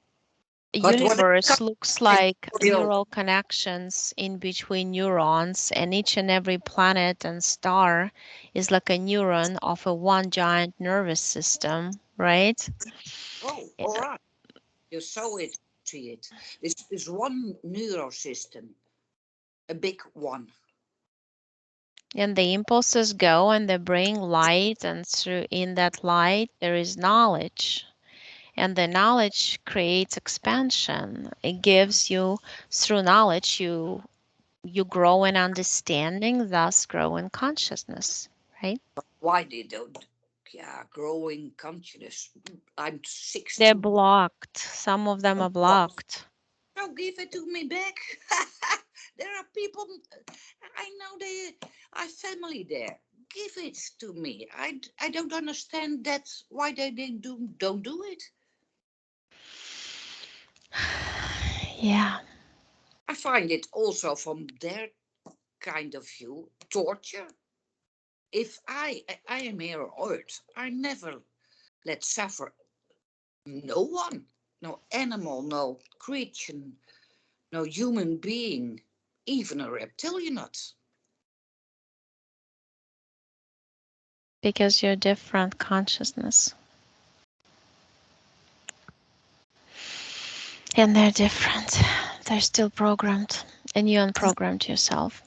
But when it universe comes looks to like real, neural connections in between neurons, and each and every planet and star is like a neuron of a one giant nervous system, right? oh, Yeah. all right. You saw it, see it. This is one neurosystem, a big one. And the impulses go and they bring light, and through in that light there is knowledge. And the knowledge creates expansion. It gives you, through knowledge, you grow in understanding, thus grow in consciousness, right? Why they don't? Yeah, growing consciousness. I'm They're 62. blocked. Some of them are blocked. So give it to me back. There are people, I know they are family there. Give it to me. I don't understand that why they don't do it. Yeah, I find it also from their kind of view torture. If I am here on earth, I never let suffer no one, no animal, no creature, no human being, even a reptilian not. because you're different consciousness. And they're different. They're still programmed. And you unprogrammed yourself.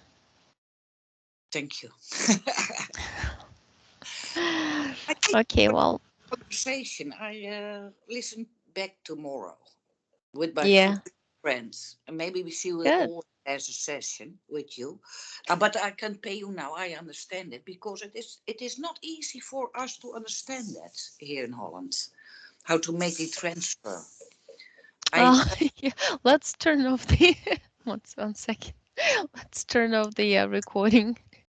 Thank you. I think Okay, for well, the conversation, I listen back tomorrow with my yeah, friends, and maybe we see it good. all as a session with you. But I can pay you now. I understand it because it is not easy for us to understand that here in Holland how to make the transfer. I Oh, yeah, let's turn off the one second. Let's turn off the recording.